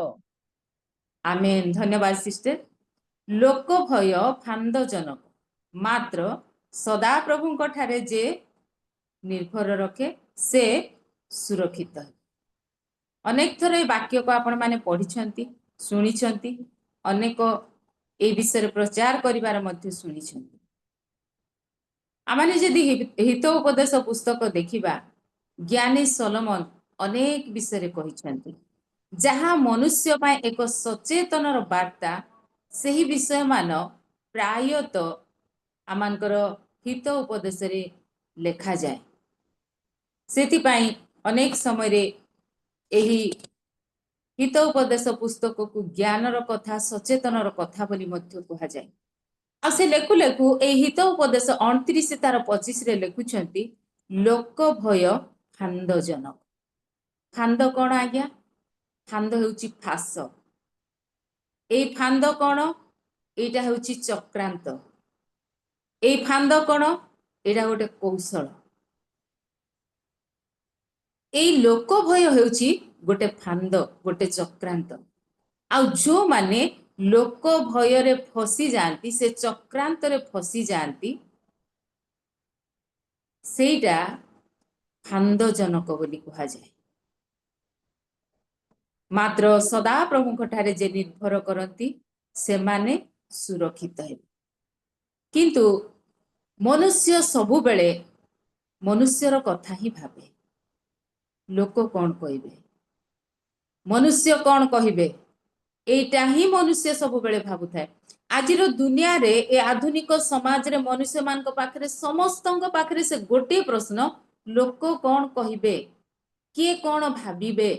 ଆମେନ୍, ଧନ୍ୟବାଦ ସିଷ୍ଟର। ଲୋକ ଭୟ ଫାନ୍ଦଜନକ, ମାତ୍ର ସଦାପ୍ରଭୁଙ୍କ ଠାରେ ଯେ ନିର୍ଭର ରଖେ ସେ ସୁରକ୍ଷିତ। ଅନେକ ଥର এই ବାକ୍ୟକୁ ଆପଣମାନେ ପଢିଛନ୍ତି, ଶୁଣିଛନ୍ତି, ଅନେକ এই ବିଷୟରେ ପ୍ରଚାର କରିବାର ମଧ୍ୟ ଶୁଣିଛନ୍ତି। ଆମେ ଯଦି ହିତ ଉପଦେଶ ପୁସ୍ତକ ଦେଖିବା, ଜ୍ଞାନୀ ସଲୋମନ ଅନେକ ବିଷୟରେ କହିଛନ୍ତି ଯାହା ମନୁଷ୍ୟ ପାଇଁ ଏକ ସଚେତନର ବାର୍ତ୍ତା। ସେହି ବିଷୟମାନ ପ୍ରାୟତଃ ଆମମାନଙ୍କର ହିତ ଉପଦେଶରେ ଲେଖାଯାଏ। ସେଥିପାଇଁ ଅନେକ ସମୟରେ ଏହି ହିତ ଉପଦେଶ ପୁସ୍ତକକୁ ଜ୍ଞାନର କଥା, ସଚେତନର କଥା ବୋଲି ମଧ୍ୟ କୁହାଯାଏ। ଆଉ ସେ ଲେଖୁ ଲେଖୁ ଏହି ହିତ ଉପଦେଶ 29 ତାର 25ରେ ଲେଖୁଛନ୍ତି ଲୋକ ଭୟ ଫାନ୍ଦଜନକ। ଫାନ୍ଦ କଣ ଆଜ୍ଞା? ଫାନ୍ଦ ହେଉଛି ଫାସ। এই ଫାନ୍ଦ କଣ? ଏଇଟା ହେଉଛି ଚକ୍ରାନ୍ତ। এই ଫାନ୍ଦ କଣ? ଏଇଟା ଗୋଟେ କୌଶଳ। এই ଲୋକ ଭୟ ହେଉଛି ଗୋଟେ ଫାନ୍ଦ, ଗୋଟେ ଚକ୍ରାନ୍ତ। ଆଉ ଯୋଉମାନେ ଲୋକ ଭୟରେ ଫସି ଯାଆନ୍ତି, ସେ ଚକ୍ରାନ୍ତରେ ଫସି ଯାଆନ୍ତି, ସେଇଟା ଫାନ୍ଦଜନକ ବୋଲି କୁହାଯାଏ। ମାତ୍ର ସଦାପ୍ରଭୁଙ୍କ ଠାରେ ଯେ ନିର୍ଭର କରନ୍ତି ସେମାନେ ସୁରକ୍ଷିତ ହେବେ। କିନ୍ତୁ ମନୁଷ୍ୟ ସବୁବେଳେ ମନୁଷ୍ୟର କଥା ହିଁ ଭାବେ। ଲୋକ କଣ କହିବେ, ମନୁଷ୍ୟ କଣ କହିବେ, এইটা ହିଁ ମନୁଷ୍ୟ ସବୁବେଳେ ଭାବୁଥାଏ। ଆଜିର ଦୁନିଆରେ, ଏ ଆଧୁନିକ ସମାଜରେ ମନୁଷ୍ୟମାନଙ୍କ ପାଖରେ, ସମସ୍ତଙ୍କ ପାଖରେ ସେ ଗୋଟିଏ ପ୍ରଶ୍ନ, ଲୋକ କଣ କହିବେ, କିଏ କଣ ଭାବିବେ।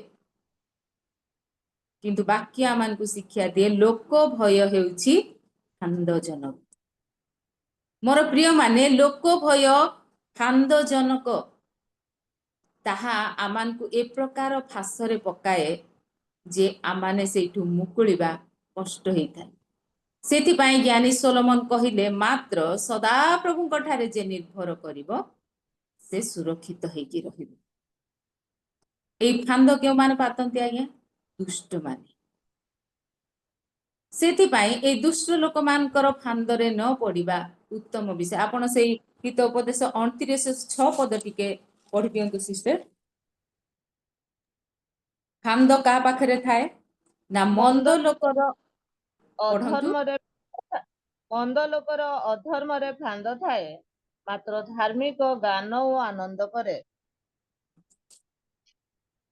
କିନ୍ତୁ ବାକ୍ୟ ଆମମାନଙ୍କୁ ଶିକ୍ଷା ଦିଏ ଲୋକ ଭୟ ହେଉଛି ଫାନ୍ଦଜନକ। ମୋର ପ୍ରିୟମାନେ, ଲୋକ ଭୟ ଫାନ୍ଦଜନକ ତାହା ଆମମାନଙ୍କୁ ଏ ପ୍ରକାର ଫାସରେ ପକାଏ ଯେ ଆମମାନେ ସେଇଠୁ ମୁକୁଳିବା କଷ୍ଟ ହେଇଥାଏ। ସେଥିପାଇଁ ଜ୍ଞାନୀ ସୋଲୋମନ କହିଲେ ମାତ୍ର ସଦାପ୍ରଭୁଙ୍କ ଠାରେ ଯେ ନିର୍ଭର କରିବ ସେ ସୁରକ୍ଷିତ ହେଇକି ରହିବ। এই ଫାନ୍ଦ କେଉଁମାନେ ପାତନ୍ତି ଆଜ୍ଞା? ଦୁଷ୍ଟମାନେ। ସେଥିପାଇଁ এই ଦୁଷ୍ଟ ଲୋକମାନଙ୍କର ଫାନ୍ଦରେ ନ ପଡିବା ଉତ୍ତମ ବିଷୟ। ଆପଣ ସେଇ ହିତ ଉପଦେଶ 29:6 ପଦ ଟିକେ ପଢି ଦିଅନ୍ତୁ ସିଷ୍ଟର। ଫାନ୍ଦ କାହା ପାଖରେ ଥାଏ ନା ମନ୍ଦ ଲୋକର। ପଢନ୍ତୁ। ମନ୍ଦ ଲୋକର ଅଧର୍ମରେ ଫାନ୍ଦ ଥାଏ, ମାତ୍ର ଧାର୍ମିକ ଗାନ ଓ ଆନନ୍ଦ କରେ।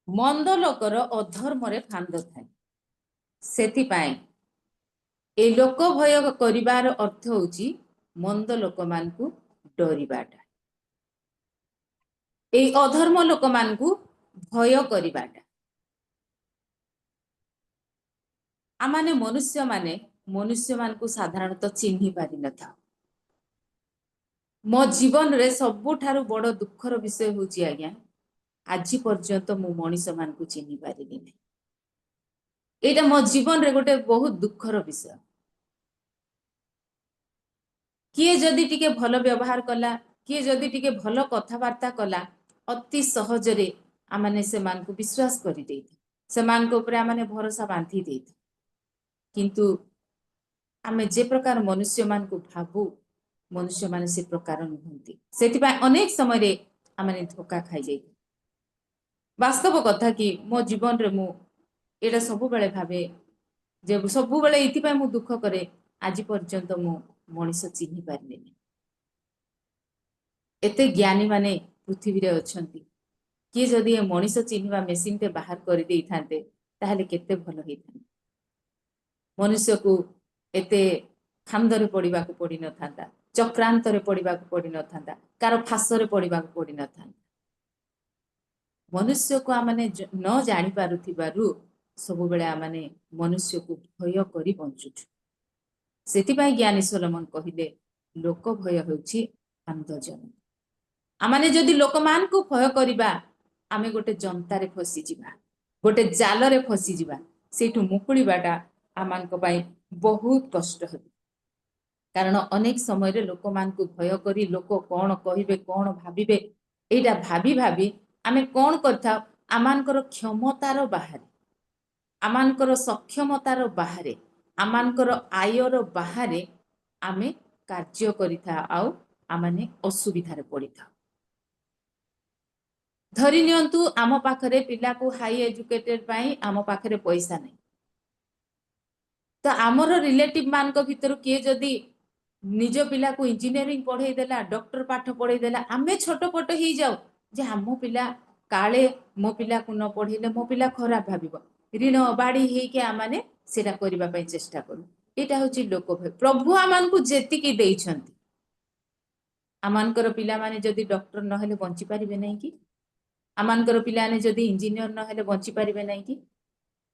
ମନ୍ଦ ଲୋକର ଅଧର୍ମରେ ଫାନ୍ଦ ଥାଏ। ସେଥିପାଇଁ এই ଲୋକ ଭୟ କରିବାର ଅର୍ଥ ହେଉଛି ମନ୍ଦ ଲୋକମାନଙ୍କୁ ଡରିବାଟା, এই ଅଧର୍ମ ଲୋକମାନଙ୍କୁ ଭୟ କରିବାଟା। ଆମମାନେ ମନୁଷ୍ୟମାନଙ୍କୁ ସାଧାରଣତଃ ଚିହ୍ନି ପାରିନଥାଉ। ମୋ ଜୀବନରେ ସବୁଠାରୁ ବଡ ଦୁଃଖର ବିଷୟ ହେଉଛି ଆଜ୍ଞା, ଆଜି ପର୍ଯ୍ୟନ୍ତ ମୁଁ ମଣିଷମାନଙ୍କୁ ଚିହ୍ନି ପାରିନି ନାହିଁ। ଏଇଟା ମୋ ଜୀବନରେ ଗୋଟେ ବହୁତ ଦୁଃଖର ବିଷୟ। କିଏ ଯଦି ଟିକେ ଭଲ ବ୍ୟବହାର କଲା, କିଏ ଯଦି ଟିକେ ଭଲ କଥାବାର୍ତ୍ତା କଲା, ଅତି ସହଜରେ ଆମମାନେ ସେମାନଙ୍କୁ ବିଶ୍ୱାସ କରିଦେଇଥାଉ, ସେମାନଙ୍କ ଉପରେ ଆମମାନେ ଭରସା ବାନ୍ଧି ଦେଇଥାଉ। କିନ୍ତୁ ଆମେ ଯେ ପ୍ରକାର ମନୁଷ୍ୟମାନଙ୍କୁ ଭାବୁ, ମନୁଷ୍ୟମାନେ ସେ ପ୍ରକାର ନୁହନ୍ତି। ସେଥିପାଇଁ ଅନେକ ସମୟରେ ଆମମାନେ ଧୋକା ଖାଇଯାଇଥାଉ। ବାସ୍ତବ କଥା କି ମୋ ଜୀବନରେ ମୁଁ ଏଇଟା ସବୁବେଳେ ଭାବେ ଯେ ସବୁବେଳେ ଏଇଥିପାଇଁ ମୁଁ ଦୁଃଖ କରେ, ଆଜି ପର୍ଯ୍ୟନ୍ତ ମୁଁ ମଣିଷ ଚିହ୍ନି ପାରିଲିନି। ଏତେ ଜ୍ଞାନୀ ମାନେ ପୃଥିବୀରେ ଅଛନ୍ତି, କିଏ ଯଦି ଏ ମଣିଷ ଚିହ୍ନିବା ମେସିନଟେ ବାହାର କରିଦେଇଥାନ୍ତେ ତାହେଲେ କେତେ ଭଲ ହେଇଥାନ୍ତା। ମନୁଷ୍ୟକୁ ଏତେ ଫାନ୍ଦରେ ପଡିବାକୁ ପଡିନଥାନ୍ତା, ଚକ୍ରାନ୍ତରେ ପଡିବାକୁ ପଡିନଥାନ୍ତା, କାହାର ଫାସରେ ପଡିବାକୁ ପଡିନଥାନ୍ତା। मनुष्य को आमने न जानी पारुथिबारु सब बेले आमने मनुष्य को भय करी बंचुछु सेतिबाई ज्ञानी सोलोमन कहिले लोक भय होछि अंधजन आमने जदि लोक मान को भय करिबा आमे गोटे जंतारे फसी जिबा गोटे जालरे फसी जिबा सेठु मुकुळिबाटा आमानक बाई बहुत कष्ट हो कारण अनेक समय रे लोक मान को भय करी लोक कोन कहिबे कोन भाबिबे एटा भाबी भाबी आमे कोन करथा आमानकर क्षमतार बाहर आमानकर सक्षमतार बाहर आमानकर आयर बाहर आमे कार्य करिथा आउ आमाने असुविधारे पड़िथा धरी नियंतु आम पाखरे पिला को हाई एजुकेटेड पाई आम पाखरे पैसा नहीं तो आमर रिलेटिव मान को भीतर किए जदि निज पिला को इंजीनियरिंग पढ़े देला डॉक्टर पाठ पढ़े देला आमे छोटपट ही जाऊ जे आम पिला काले मो पिला को न पढ़ेले मो पिला खराब भाबिबो ऋण बाड़ी हे के आमाने सेटा करिबा पई चेष्टा करू एटा होची लोक भय प्रभु आमान को जेति की देइछंती आमानकर पिला माने जदि डॉक्टर न हेले बंची परिबे नै कि आमानकर पिला ने जदि इंजीनियर न हेले बंची परिबे नै कि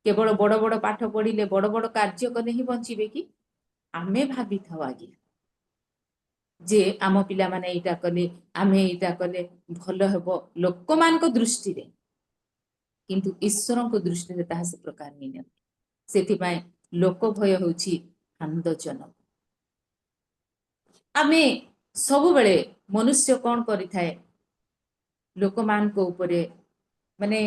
केवल बड़ बड़ पाठ पढ़िले बड़ बड़ कार्य कले ही बंचीबे कि आमे भाबी थाओ आगे जे आम पिला माने एटा कले आमे एटा कले भलो हेबो लोक मान को दृष्टि रे किंतु ईश्वर को दृष्टि रे ताहा से प्रकार नहीं सेति पाए लोक भय होछि अंधजनक आमे सब बेले मनुष्य कौन करि थाए लोक मान को ऊपरे माने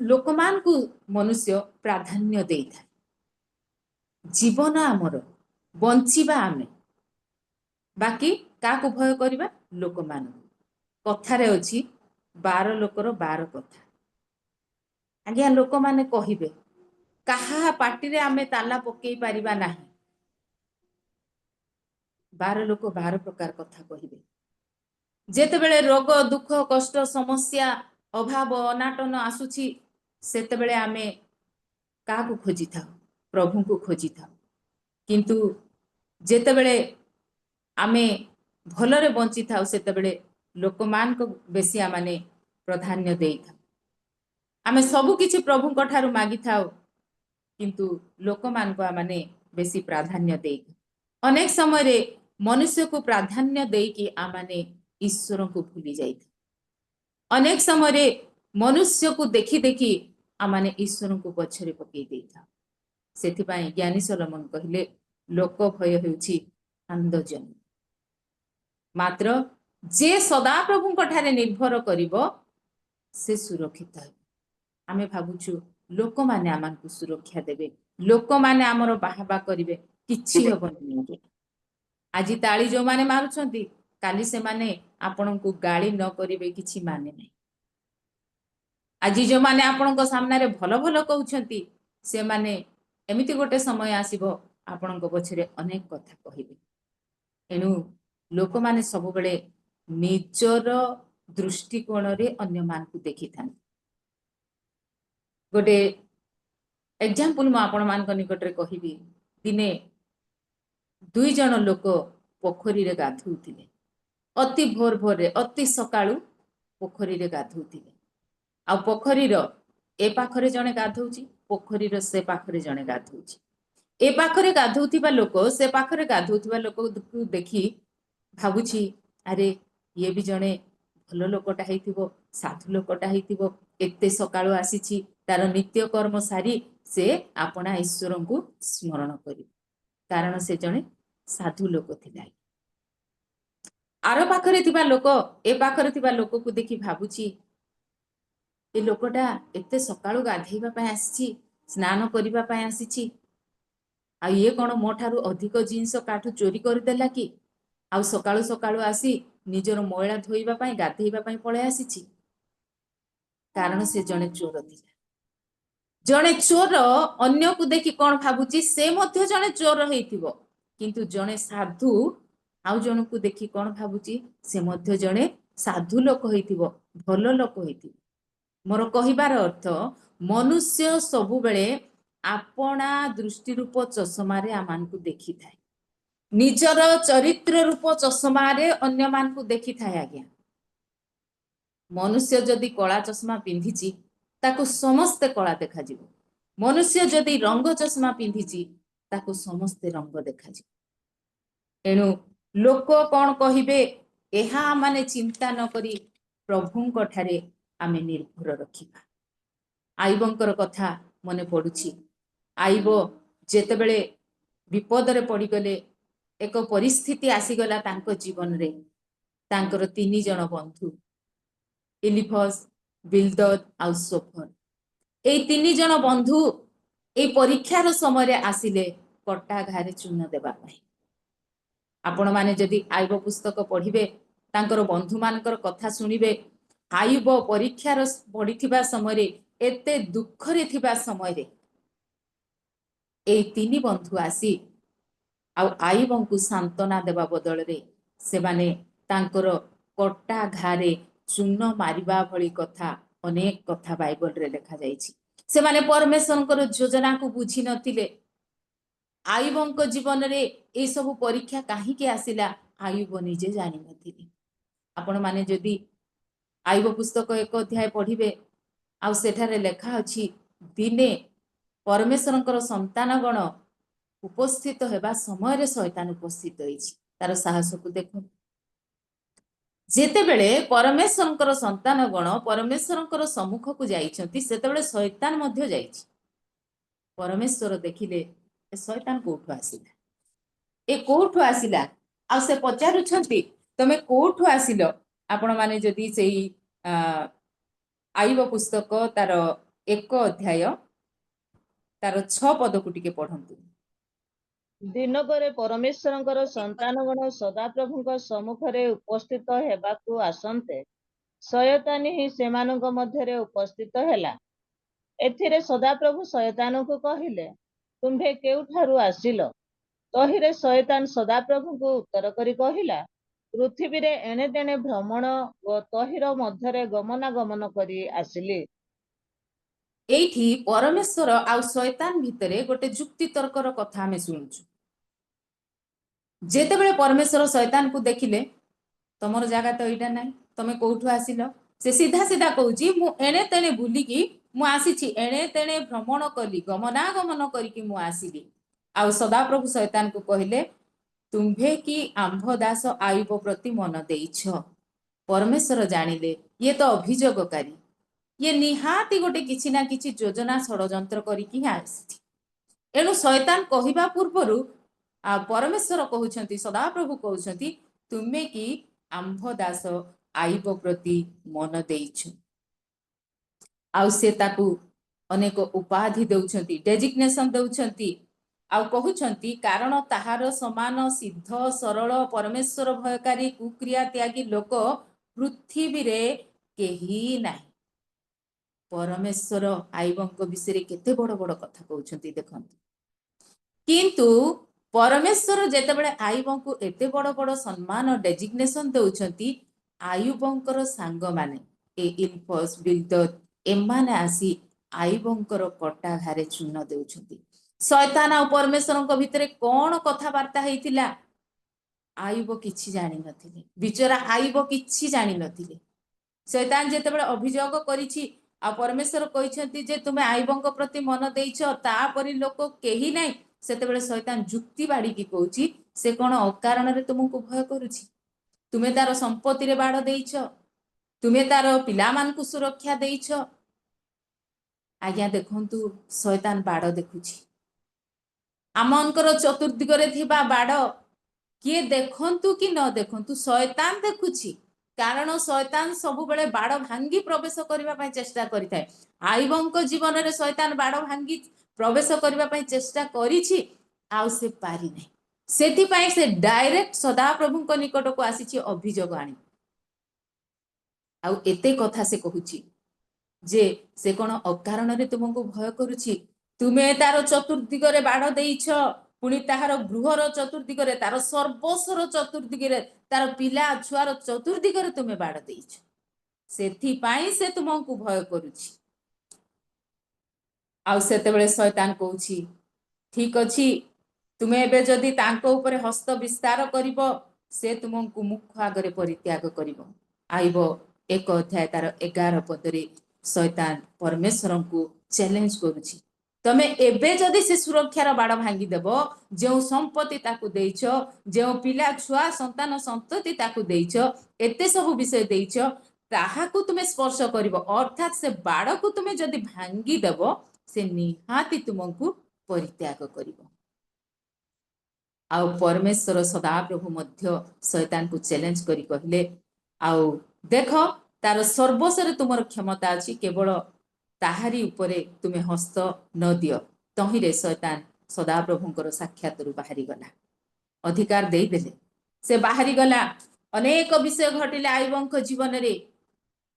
लोक मान को मनुष्य प्राधान्य देई थाए जीवन आमर बंचिबा आमे बाकी का को भय करिबा लोक मान कथारे अछि 12 लोकर 12 कथा आज्ञा लोक माने कहिबे कहा पार्टी रे आमे ताला पकेई परिबा नाही 12 लोक 12 प्रकार कथा कहिबे जेते बेले रोग दुख कष्ट समस्या अभाव अनाटन आसुची सेते बेले आमे का को खोजी था प्रभु को खोजी था किंतु जेते बेले आमे भलरे बंची था सेते बेले लोक मान को बेसी आमाने प्राधान्य देई था आमे सब किछि प्रभु को ठारू मागी था किंतु लोक मान को आमाने बेसी प्राधान्य देई अनेक समय रे मनुष्य को प्राधान्य देई कि आमाने ईश्वर को भूली जाई अनेक समय रे मनुष्य को देखी देखी आमाने ईश्वर को पछरे पकई देई था सेति पई ज्ञानी सोलोमन कहिले लोक भय हेउछि अंधजन मात्र जे सदा प्रभु को ठारे निर्भर करिवो से सुरक्षित है आमे भाबुछु लोक माने आमान को सुरक्षा देबे लोक माने हमरो बाहाबा करिवे किछि हेबनी आज ताली जो माने मारुछंती काली से माने आपन को गाली न करिवे किछि माने नै आज जो माने आपन को सामने रे भलो भलो कहउछंती से माने एमिति गोटे समय आसीबो आपन को पछरे अनेक कथा कहिबे एनु लोक माने सब बेले निजर दृष्टिकोण रे अन्य मान को देखि थान गोटे एग्जांपल म आपन मान को निकट रे कहिबी दिने 2 जन लोक पोखरी रे गाधुथिले अति भोर भोर रे अति सकाळू पोखरी रे गाधुथिले आ पोखरी रो ए पाखरे जने गाधौची पोखरी रो से पाखरे जने गाधौची ए पाखरे गाधौथिबा लोक से पाखरे गाधौथिबा लोक को देखि भाबुची अरे ये भी जने भलो लोकटा हेतिबो साधु लोकटा हेतिबो एते सकाळू आसीची तार नित्य कर्म सारी से आपना ईश्वर को स्मरण करी कारण से जने साधु लोक थिला आरो पाखरे थिबा लोक ए पाखरे थिबा लोक को देखि भाबुची ए लोकटा एते सकाळू गाधेइबा पय आसीची स्नान करिबा पय आसीची आ ये कोन मोठारू अधिक जिंस काठू चोरी कर देला कि आ सकाळू सकाळू आसी निजर मैला धोइबा पय गाधेइबा पय पळे आसीची कारण से जने चोर थिला जने चोर अन्य को देखि कोन भाबुची से मध्य जने चोर हेतिबो किंतु जने साधु आउ जन को देखि कोन भाबुची से मध्य जने साधु लोक हेतिबो भलो लोक हेतिबो मोर कहिबार अर्थ मनुष्य सबु बेले आपना दृष्टि रूप चषमा रे आमान को देखि थाए निजर चरित्र रूप चषमा रे अन्य मान को देखि थाए आज्ञा मनुष्य जदि कला चश्मा पिंधिची ताकू समस्ते कला देखाजिवो मनुष्य जदि रंग चश्मा पिंधिची ताकू समस्ते रंग देखाजिवो एणु लोक कौन कहिबे एहा माने चिंता न करी प्रभुंक ठारे आमे निर्भर रखिबा आईबंकर कथा मने पडुची आईब जेतेबेले विपदरे पड़गले एक परिस्थिति आसीगला तांको जीवन रे तांकर 3 जन बंधु इलिफस बिल्दद आउ सोफर ए 3 जन बंधु ए परीक्षार समय रे आसिले कटा घारे चून देबा पाई आपण माने जदि आईब पुस्तक पढ़िबे तांकर बंधु मानकर कथा सुनिबे आईब परीक्षार पड़िथिबा समय रे एते दुख रे थिबा समय रे ए 3 बंधु आसी आउ आईबंकु सांत्वना देबा बदल रे से माने तांकर कटा घारे चून मारिबा भली कथा अनेक कथा बाइबल रे लिखा जाइछि से माने परमेश्वरकर योजना को बुझी नथिले आयुबंक जीवन रे ए सब परीक्षा काहे के आसिला आयुब निजे जानि नथिले आपण माने जदि आयुब पुस्तक 1 अध्याय पढ़िबे आ सेठारे लेखा अछि दिने परमेश्वरकर संतानगण उपस्थित हेबा समय रे शैतान उपस्थित होइछि तार साहस को देखो जेतेबेले परमेश्वरकर संतानगण परमेश्वरकर सम्मुख को जाइछंती सेतेबेले शैतान मध्य जाइछि परमेश्वर देखिले ए शैतान कोठु आसिला ए कोठु आसिला आ से पचारुछंती तमे कोठु आसिलो आपण माने जदि सेही आईब पुस्तक तार 1 अध्याय तार 6 पद को टिके पढंतु दिनकरे परमेश्वरଙ୍କର संतानगण सदाप्रभुଙ୍କ ସମ୍ମୁଖରେ ଉପସ୍ଥିତ ହେବାକୁ ଆସନ୍ତେ ଶୟତାନି ହିଁ ସେମାନଙ୍କ ମଧ୍ୟରେ ଉପସ୍ଥିତ ହେଲା ଏଥିରେ ସଦାପ୍ରଭୁ ଶୟତାନଙ୍କୁ କହିଲେ ତୁମ୍ଭେ କେଉଁଠାରୁ ଆସିଲ ତହିଁରେ ଶୟତାନ ସଦାପ୍ରଭୁଙ୍କୁ ଉତ୍ତର କରି କହିଲା ପୃଥିବୀରେ ଏଣେ ତେଣେ ଭ୍ରମଣ ଓ ତହିଁର ମଧ୍ୟରେ ଗମନାଗମନ କରି ଆସିଲି एठी परमेश्वर आउ शैतान भितरे गोटे जुक्ति तर्कर कथा हमें शुणुचु जेतेबेले परमेश्वर शैतान को देखिले तमर जागा तो एटा नाही तमे कोठु आसिलो से सीधा सीधा कहूची मु एणे तेणे बुलिकी मु आसीची एणे तेणे भ्रमण कली गमनागमन करिकी मु आसिली आउ सदाप्रभु शैतान को कहले तुम्भे की आंभ दास आयुब प्रति मन देइछ परमेश्वर जानिले ये तो अभियोगकारी ये निहाती गोटे किछि ना किछि योजना षडयंत्र करिकी आसी एणु शैतान कहिबा पूर्वरु परमेश्वर कहउछंती सदाप्रभु कहउछंती तुमे की आंभ दास आईब प्रति मन देइछ आउ से ताकू अनेक उपाधि देउछंती डेजिग्नेशन देउछंती आउ कहउछंती कारण ताहार समान सिद्ध सरल परमेश्वर भयकारी कुक्रिया त्यागी लोक पृथ्वी रे केही नाही परमेश्वर आईबंक विषय केते बड़ बड़ कथा कहउछंती देखंतु किंतु परमेश्वर जेतेबेले आयुबंकु एते बड़ बड़ सम्मान डेजिग्नेशन देउछंती आयुबंकर सांग माने ए इल्फस बिल्दद एमाने आसी आयुबंकर कटा घारे चून देउछंती शैतान आ परमेश्वरक भितरे कोन कथा वार्ता हेतिला आयुब किछि जानि नथिले बिचरा आयुब किछि जानि नथिले शैतान जेतेबेले अभियोग करिछि आ परमेश्वर कहिछंती जे तुमे आयुबंक प्रति मन देइछ ता परि लोक केही नाही सेतेबेले शैतान जुक्ति बाड़ी की कहूची से कोन अकारण रे तुमको भय करूची तुमे तार संपत्ति रे बाड़ देइछ तुमे तार पिला मान को सुरक्षा देइछ आज्ञा देखंतु शैतान बाड़ देखुची आमनकर चतुर्दिग रे थिबा बाड़ किए देखंतु कि न देखंतु शैतान देखुची कारण शैतान सबु बेले बाड़ भांगी प्रवेश करबा पई चेष्टा करिथाय आयुबंक जीवन रे शैतान बाड़ भांगी प्रवेश करबा पई चेष्टा करिछि आउ से पारि नै सेति पई से डायरेक्ट सदा प्रभुंक निकट को आसीछि अभियोग आनी आउ एते कथा से कहूछि जे से कोन अकारण रे तुमको भय करूछि तुमे तार चतुर्दिग रे बाड़ देइछ पुणी ताहार गृहर चतुर्दिग रे तार सर्वस्वर चतुर्दिग रे तार पिला छुआर चतुर्दिग रे तुमे बाड़ देइछ सेति पई से तुमको भय करूछि आउ सेतेबेले शैतान कहूछि ठीक अछि तुमे एबे जदि तांको ऊपर हस्त विस्तार करिवो से तुमको मुख आगरे परित्याग करिवो आइबो 1 ଅଧ୍ୟାୟ ତାର 11 ପଦରେ ଶୈତାନ ପରମେଶ୍ୱରଙ୍କୁ ଚ୍ୟାଲେଞ୍ଜ କରୁଛି, ତମେ ଏବେ ଯଦି ସେ ସୁରକ୍ଷାର ବାଡ଼ ଭାଙ୍ଗିଦେବ, ଯେଉଁ ସମ୍ପତ୍ତି ତାକୁ ଦେଇଛ, ଯେଉଁ ପିଲା ଛୁଆ ସନ୍ତାନ ସନ୍ତତି ତାକୁ ଦେଇଛ, ଏତେ ସବୁ ବିଷୟ ଦେଇଛ, ତାହାକୁ ତୁମେ ସ୍ପର୍ଶ କରିବ, ଅର୍ଥାତ ସେ ବାଡ଼କୁ ତୁମେ ଯଦି ଭାଙ୍ଗିଦେବ, ସେ ନିହାତି ତୁମକୁ ପରିତ୍ୟାଗ କରିବ। ଆଉ ପରମେଶ୍ୱର ସଦାପ୍ରଭୁ ମଧ୍ୟ ଶୈତାନକୁ ଚ୍ୟାଲେଞ୍ଜ କରି କହିଲେ, ଆଉ ଦେଖ ତାର ସର୍ବସ୍ୱରେ ତୁମର କ୍ଷମତା ଅଛି, କେବଳ ତାହାରି ଉପରେ ତୁମେ ହସ୍ତ ନ ଦିଅ। ତହିଁରେ ଶୈତାନ ସଦାପ୍ରଭୁଙ୍କର ସାକ୍ଷାତରୁ ବାହାରିଗଲା, ଅଧିକାର ଦେଇଦେଲେ, ସେ ବାହାରିଗଲା। ଅନେକ ବିଷୟ ଘଟିଲେ ଆଇବଙ୍କ ଜୀବନରେ।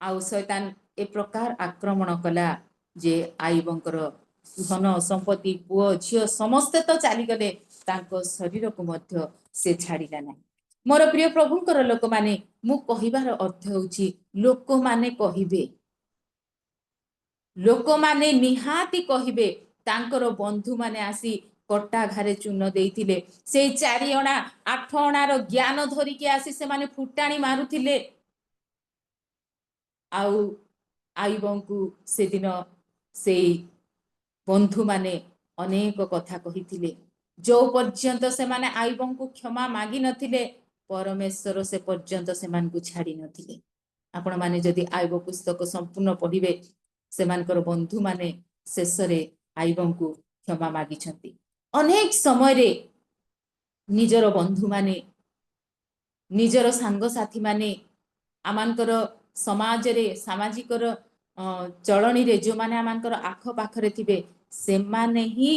ଆଉ ଶୈତାନ ଏ ପ୍ରକାର ଆକ୍ରମଣ କଲା ଯେ ଆଇବଙ୍କର ଧନ ସମ୍ପତ୍ତି ପୁଅ ଝିଅ ସମସ୍ତେ ତ ଚାଲିଗଲେ, ତାଙ୍କ ଶରୀରକୁ ମଧ୍ୟ ସେ ଛାଡ଼ିଲା ନାହିଁ। ମୋର ପ୍ରିୟ ପ୍ରଭୁଙ୍କର ଲୋକମାନେ, ମୁଁ କହିବାର ଅର୍ଥ ହେଉଛି ଲୋକମାନେ କହିବେ, ଲୋକମାନେ ନିହାତି କହିବେ। ତାଙ୍କର ବନ୍ଧୁମାନେ ଆସି କଟା ଘାରେ ଚୂନ ଦେଇଥିଲେ, ସେଇ 4 ଅଣା 8 ଅଣାର ଜ୍ଞାନ ଧରିକି ଆସି ସେମାନେ ଫୁଟାଣି ମାରୁଥିଲେ। ଆଉ ଆଇବଙ୍କୁ ସେଦିନ ସେଇ ବନ୍ଧୁମାନେ ଅନେକ କଥା କହିଥିଲେ। ଯୋଉ ପର୍ଯ୍ୟନ୍ତ ସେମାନେ ଆଇବଙ୍କୁ କ୍ଷମା ମାଗି ନଥିଲେ, ପରମେଶ୍ୱର ସେ ପର୍ଯ୍ୟନ୍ତ ସେମାନଙ୍କୁ ଛାଡ଼ି ନଥିଲେ। ଆପଣମାନେ ଯଦି ଆଇବ ପୁସ୍ତକ ସମ୍ପୂର୍ଣ୍ଣ ପଢ଼ିବେ, ସେମାନଙ୍କର ବନ୍ଧୁମାନେ ଶେଷରେ ଆଇବଙ୍କୁ କ୍ଷମା ମାଗିଛନ୍ତି। ଅନେକ ସମୟରେ ନିଜର ବନ୍ଧୁମାନେ, ନିଜର ସାଙ୍ଗସାଥୀମାନେ, ଆମମାନଙ୍କର ସମାଜରେ ସାମାଜିକର ଚଳଣୀରେ ଯେଉଁମାନେ ଆମମାନଙ୍କର ଆଖପାଖରେ ଥିବେ, ସେମାନେ ହିଁ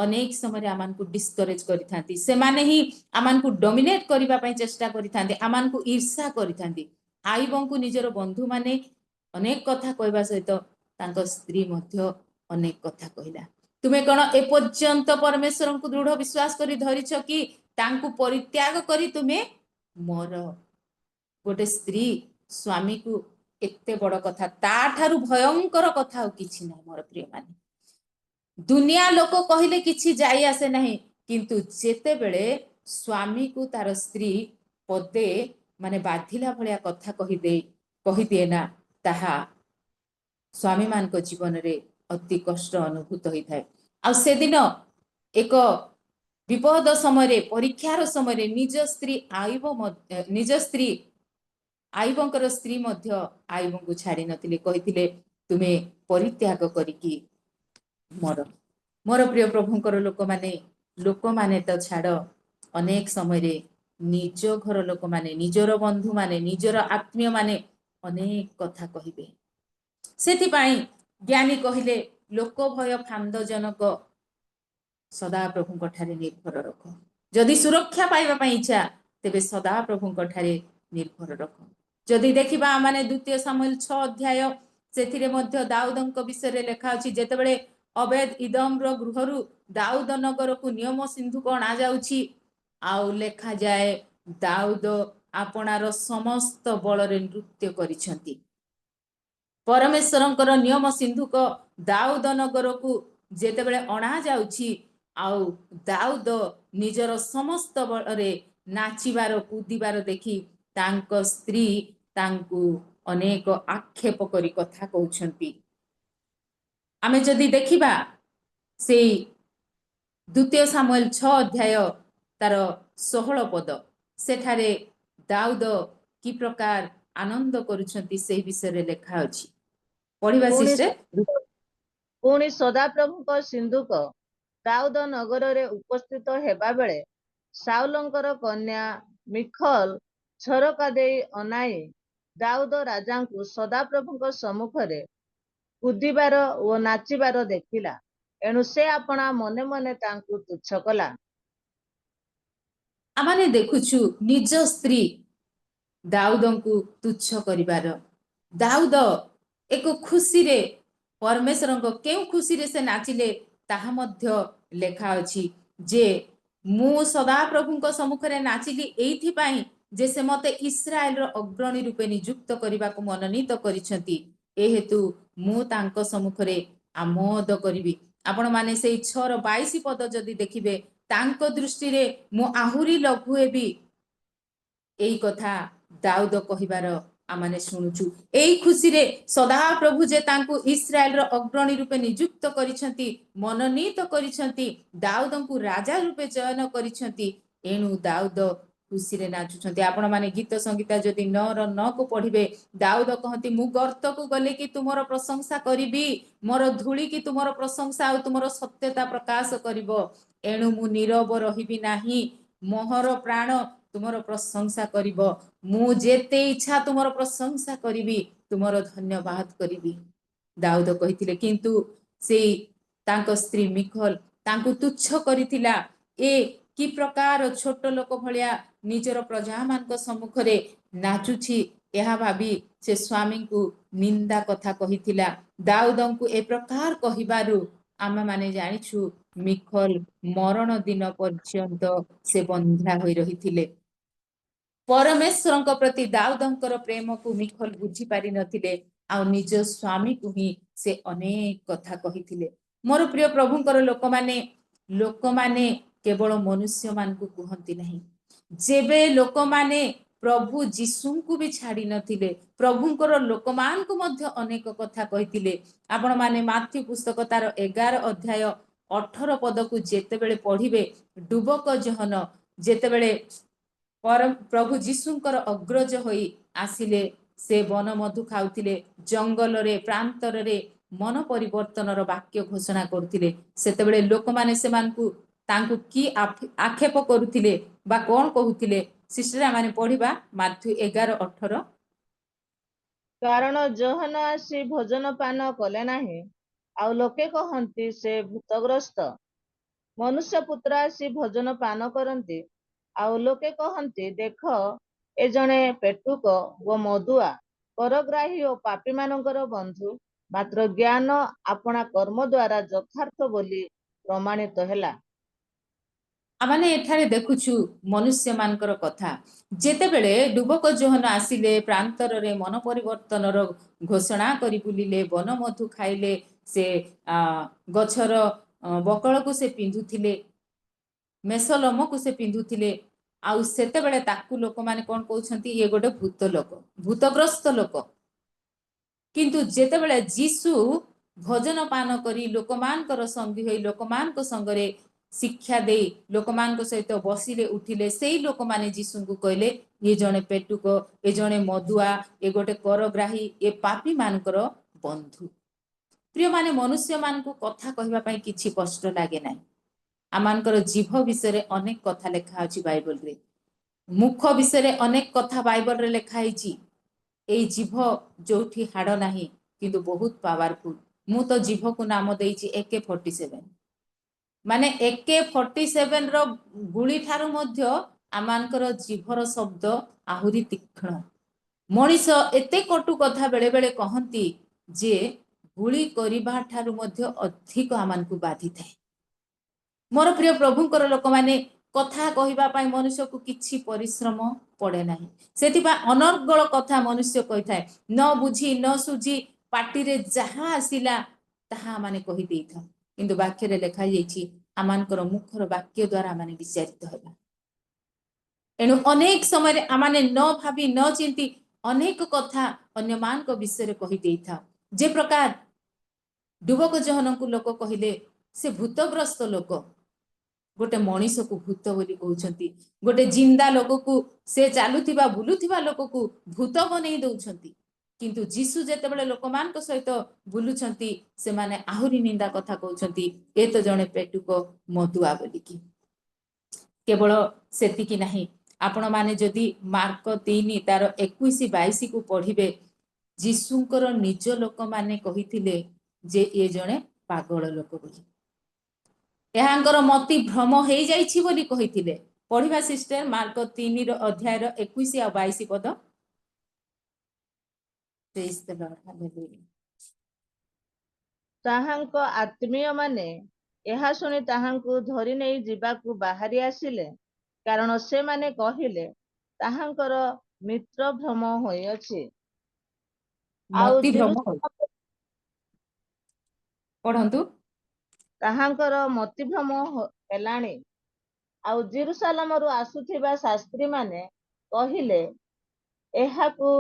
ଅନେକ ସମୟରେ ଆମମାନଙ୍କୁ ଡିସ୍କରେଜ କରିଥାନ୍ତି, ସେମାନେ ହିଁ ଆମମାନଙ୍କୁ ଡୋମିନେଟ କରିବା ପାଇଁ ଚେଷ୍ଟା କରିଥାନ୍ତି, ଆମମାନଙ୍କୁ ଈର୍ଷା କରିଥାନ୍ତି। ଆଇବଙ୍କୁ ନିଜର ବନ୍ଧୁମାନେ ଅନେକ କଥା କହିବା ସହିତ ତାଙ୍କ ସ୍ତ୍ରୀ ମଧ୍ୟ ଅନେକ କଥା କହିଲା। ତୁମେ କ'ଣ ଏପର୍ଯ୍ୟନ୍ତ ପରମେଶ୍ୱରଙ୍କୁ ଦୃଢ଼ ବିଶ୍ୱାସ କରି ଧରିଛ କି ତାଙ୍କୁ ପରିତ୍ୟାଗ କରି ତୁମେ ମର? ଗୋଟେ ସ୍ତ୍ରୀ ସ୍ୱାମୀକୁ ଏତେ ବଡ଼ କଥା, ତାଠାରୁ ଭୟଙ୍କର କଥା ଆଉ କିଛି ନାହିଁ ମୋର ପ୍ରିୟମାନେ। ଦୁନିଆ ଲୋକ କହିଲେ କିଛି ଯାଇ ଆସେ ନାହିଁ, କିନ୍ତୁ ଯେତେବେଳେ ସ୍ୱାମୀକୁ ତାର ସ୍ତ୍ରୀ ପଦେ ମାନେ ବାଧିଲା ଭଳିଆ କଥା କହିଦିଏ ନା, ତାହା ସ୍ୱାମୀମାନଙ୍କ ଜୀବନରେ ଅତି କଷ୍ଟ ଅନୁଭୂତ ହୋଇଥାଏ। ଆଉ ସେଦିନ ଏକ ବିପଦ ସମୟରେ, ପରୀକ୍ଷାର ସମୟରେ ନିଜ ସ୍ତ୍ରୀ ଆଇବଙ୍କର ସ୍ତ୍ରୀ ମଧ୍ୟ ଆଇବଙ୍କୁ ଛାଡ଼ି ନଥିଲେ, କହିଥିଲେ ତୁମେ ପରିତ୍ୟାଗ କରିକି ମର। ମୋର ପ୍ରିୟ ପ୍ରଭୁଙ୍କର ଲୋକମାନେ ତ ଛାଡ଼, ଅନେକ ସମୟରେ ନିଜ ଘର ଲୋକମାନେ, ନିଜର ବନ୍ଧୁମାନେ, ନିଜର ଆତ୍ମୀୟମାନେ ଅନେକ କଥା କହିବେ। ସେଥିପାଇଁ ଜ୍ଞାନୀ କହିଲେ, ଲୋକ ଭୟ ଫାନ୍ଦଜନକ, ସଦାପ୍ରଭୁଙ୍କ ଠାରେ ନିର୍ଭର ରଖ। ଯଦି ସୁରକ୍ଷା ପାଇବା ପାଇଁ ଇଚ୍ଛା, ତେବେ ସଦାପ୍ରଭୁଙ୍କ ଠାରେ ନିର୍ଭର ରଖ। ଯଦି ଦେଖିବା ଆମମାନେ 2 ସାମୁଏଲ 6 ଅଧ୍ୟାୟ, ସେଥିରେ ମଧ୍ୟ ଦାଉଦଙ୍କ ବିଷୟରେ ଲେଖା ଅଛି। ଯେତେବେଳେ ଅବେଦ ଇଦମର ଗୃହରୁ ଦାଉଦ ନଗରକୁ ନିୟମ ସିନ୍ଧୁକ ଅଣାଯାଉଛି, ଆଉ ଲେଖାଯାଏ ଦାଉଦ ଆପଣାର ସମସ୍ତ ବଳରେ ନୃତ୍ୟ କରିଛନ୍ତି। ପରମେଶ୍ୱରଙ୍କର ନିୟମ ସିନ୍ଧୁକ ଦାଉଦ ନଗରକୁ ଯେତେବେଳେ ଅଣାଯାଉଛି, ଆଉ ଦାଉଦ ନିଜର ସମସ୍ତ ବଳରେ ନାଚିବାର କୁଦିବାର ଦେଖି ତାଙ୍କ ସ୍ତ୍ରୀ ତାଙ୍କୁ ଅନେକ ଆକ୍ଷେପ କରି କଥା କହୁଛନ୍ତି। ଆମେ ଯଦି ଦେଖିବା ସେଇ 2 ସାମୁଏଲ 6 ଅଧ୍ୟାୟ ତାର 16 ପଦ, ସେଠାରେ ଦାଉଦ କି ପ୍ରକାର ଆନନ୍ଦ କରୁଛନ୍ତି ସେଇ ବିଷୟରେ ଲେଖା ଅଛି। ପଢିବା ସିଷ୍ଟର। ପୁଣି ସଦାପ୍ରଭୁଙ୍କ ସିନ୍ଧୁକ ଦାଉଦ ନଗରରେ ଉପସ୍ଥିତ ହେବା ବେଳେ ସାଉଲଙ୍କର କନ୍ୟା ମିଖଲ ଝରକା ଦେଇ ଅନାଇ ଦାଉଦ ରାଜାଙ୍କୁ ସଦାପ୍ରଭୁଙ୍କ ସମ୍ମୁଖରେ କୁଦିବାର ଓ ନାଚିବାର ଦେଖିଲା। ଏଣୁ ସେ ଆପଣା ମନେ ମନେ ତାଙ୍କୁ ତୁଚ୍ଛ କଲା। ଆମେ ଦେଖୁଛୁ ନିଜ ସ୍ତ୍ରୀ ଦାଉଦଙ୍କୁ ତୁଚ୍ଛ କରିବାର। ଦାଉଦ ଏକ ଖୁସିରେ, ପରମେଶ୍ୱରଙ୍କ କେଉଁ ଖୁସିରେ ସେ ନାଚିଲେ ତାହା ମଧ୍ୟ ଲେଖା ଅଛି ଯେ ମୁଁ ସଦାପ୍ରଭୁଙ୍କ ସମ୍ମୁଖରେ ନାଚିଲି ଏଇଥିପାଇଁ ଯେ ସେ ମୋତେ ଇସ୍ରାଏଲର ଅଗ୍ରଣୀ ରୂପେ ନିଯୁକ୍ତ କରିବାକୁ ମନୋନୀତ କରିଛନ୍ତି, ଏ ହେତୁ ମୁଁ ତାଙ୍କ ସମ୍ମୁଖରେ ଆମୋଦ କରିବି। ଆପଣମାନେ ସେଇ 6:22 ପଦ ଯଦି ଦେଖିବେ, ତାଙ୍କ ଦୃଷ୍ଟିରେ ମୁଁ ଆହୁରି ଲଘୁ ହେବି, ଏଇ କଥା ଦାଉଦ କହିବାର आमाने शुणुचु एई खुशी रे सदा प्रभु जे तांकु इस्राएल रो अग्रणी रूपे नियुक्त करिसंती मनोनीत करिसंती दाऊदंकु राजा रूपे चयन करिसंती एणु दाऊद खुशी रे नाचुछंती आपण माने गीत संगीता जदि 9 रो 9 को पढिबे दाऊद कहंती मु गर्त को गले कि तुमरो प्रशंसा करिबी मोर धूली कि तुमरो प्रशंसा आ तुमरो सत्यता प्रकाश करिवो एणु मु नीरव रहिबी नाही मोहर प्राण तुमरो प्रशंसा करिवो मु जेते इच्छा तुमरो प्रशंसा करिबी तुमरो धन्यवाद करिबी दाऊद कहिथिले किंतु से तांको स्त्री मिखल तांको तुच्छ करिथिला ए कि प्रकार छोट लोक भलिया निजर प्रजा मानक सम्मुखरे नाचुछि एहा भाबी से स्वामी को निंदा कथा कहिथिला दाऊदंकु ए प्रकार कहिबारु आमे माने जानिछु मिखल मरण दिन पर्यंत से बंधा होई रहिथिले परमेश्वरଙ୍କ प्रति दाऊदଙ୍କର ପ୍ରେମକୁ ମିଖଲ ବୁଝି ପାରି ନଥିଲେ ଆଉ ନିଜ ସ୍ୱାମୀକୁ ହିଁ ସେ ଅନେକ କଥା କହିଥିଲେ ମୋର ପ୍ରିୟ ପ୍ରଭୁଙ୍କର ଲୋକମାନେ କେବଳ ମନୁଷ୍ୟମାନଙ୍କୁ କୁହନ୍ତି ନାହିଁ ଯେବେ ଲୋକମାନେ ପ୍ରଭୁ ଯୀଶୁଙ୍କୁ ବି ଛାଡି ନଥିଲେ ପ୍ରଭୁଙ୍କର ଲୋକମାନଙ୍କୁ ମଧ୍ୟ ଅନେକ କଥା କହିଥିଲେ ଆପଣ ମାନେ ମାଥ୍ୟୁ ପୁସ୍ତକ ତାର 11 ଅଧ୍ୟାୟ 18 ପଦକୁ ଯେତେବେଳେ ପଢିବେ ଡୁବକ ଜହନ ଯେତେବେଳେ प्रभु जीशुंकर अग्रज होई आसिले से वन मधु खाउथिले जंगल रे प्रांतर रे मन परिवर्तन रो वाक्य घोषणा करथिले सेतेबेले लोक माने सेमानकु तांकु की आक्षेप करूथिले बा कोन कहूथिले सिस्टर माने पढिबा माथ्यू 11:18 कारण जोहन आसी भोजन पान कले नाही आउ लोके कहंती से भूतग्रस्त मनुष्य पुत्र आसी भोजन पान करंती आउ लोके कहंती देख ए जणे पेटुक व मधुआ परग्राही ओ पापी मानकर बंधु मात्र ज्ञान अपना कर्म द्वारा यथार्थ बोली प्रमाणित हैला आमाने एठारे देखुछु मनुष्य मानकर कथा जेतेबेले डुबक जोहन आसिले प्रांतर रे मन परिवर्तन रो घोषणा करी बुलिले वन मधु खाइले से गछर बकल को से पिंधुथिले मेसलम को से पिंधुथिले आउ सेतेबेले ताकू लोक माने कोन कहउछंती ये गोटे भूत लोक भूतग्रस्त लोक किंतु जेतेबेले जीसु भोजन पान करी लोकमानकर संगी होई लोकमानक संगरे शिक्षा दे लोकमानक सहित बसिले उठिले सेई लोक माने जीसु को कहले ये जणे पेटुक ए जणे मधुआ ए गोटे करग्राही ए पापी मानकर बंधु प्रिय माने मनुष्य मान को कथा कहबा पई किछि कष्ट लागे नाही आमानकर जीभ विषय रे अनेक कथा लेखा अछि बाइबल रे मुख विषय रे अनेक कथा बाइबल रे लेखा आइछि एई जीभ जोठी हाड़ नाही किंतु बहुत पावरफुल मु तो जीभ को नाम देइछि AK-47 माने AK-47 रो गुली ठारू मध्य आमानकर जीभर शब्द आहुरी तीक्ष्ण मनीष एते कटु कथा बेले बेले कहंती जे गुली करिबा ठारू मध्य अधिक आमानकु बाधी थाए मोर प्रिय प्रभुंकर लोक माने कथा कहिबा पाई मनुष्य को किछि परिश्रम पड़े नाही सेतिबा अनर्गल कथा मनुष्य कहि थाए न बुझी न सुझी पाटी रे जहा आसिला ताहा माने कहि देइथा किंतु वाक्य रे लेखा जाइछि आमानकर मुखर वाक्य द्वारा माने विचारित हेबा एणु अनेक समय रे आमाने न भाबी न चिंती अनेक कथा अन्य मान को विषय रे कहि देइथा जे प्रकार डुबक जहन को लोक कहिले से भूतग्रस्त लोक गोटे मनीष को भूत बोली कहउछंती गोटे जिंदा लोक को से चालुथिबा बुलुथिबा लोक को भूत बनै दउछंती किंतु जीसु जेतेबेले लोकमान को सहित बुलुछंती से माने आहुरी निंदा कथा कहउछंती ए तो जणे पेटुक मधुआ बोली की केवल सेति की नाही आपण माने जदि मार्क 3 तार 21-22 को पढिबे जीसुंकर निज लोक माने कहिथिले जे ए जणे पागल लोक बोली एहांकर मति भ्रम हेई जाइछि बोली कहिथिले पढिबा सिस्टर मार्क 3 रो अध्याय रो 21 आ 22 पद ताहांक आत्मीय माने एहा सुनी ताहांकु धरि नेई जिबाकु बाहारी आसिले कारण से माने कहिले ताहांकर मित्र भ्रम होई अछि मति भ्रम पढंतु ताहांकर मति भ्रम हेलाणी आउ जेरुसालेम रु आसुथिबा शास्त्री माने कहिले एहाकु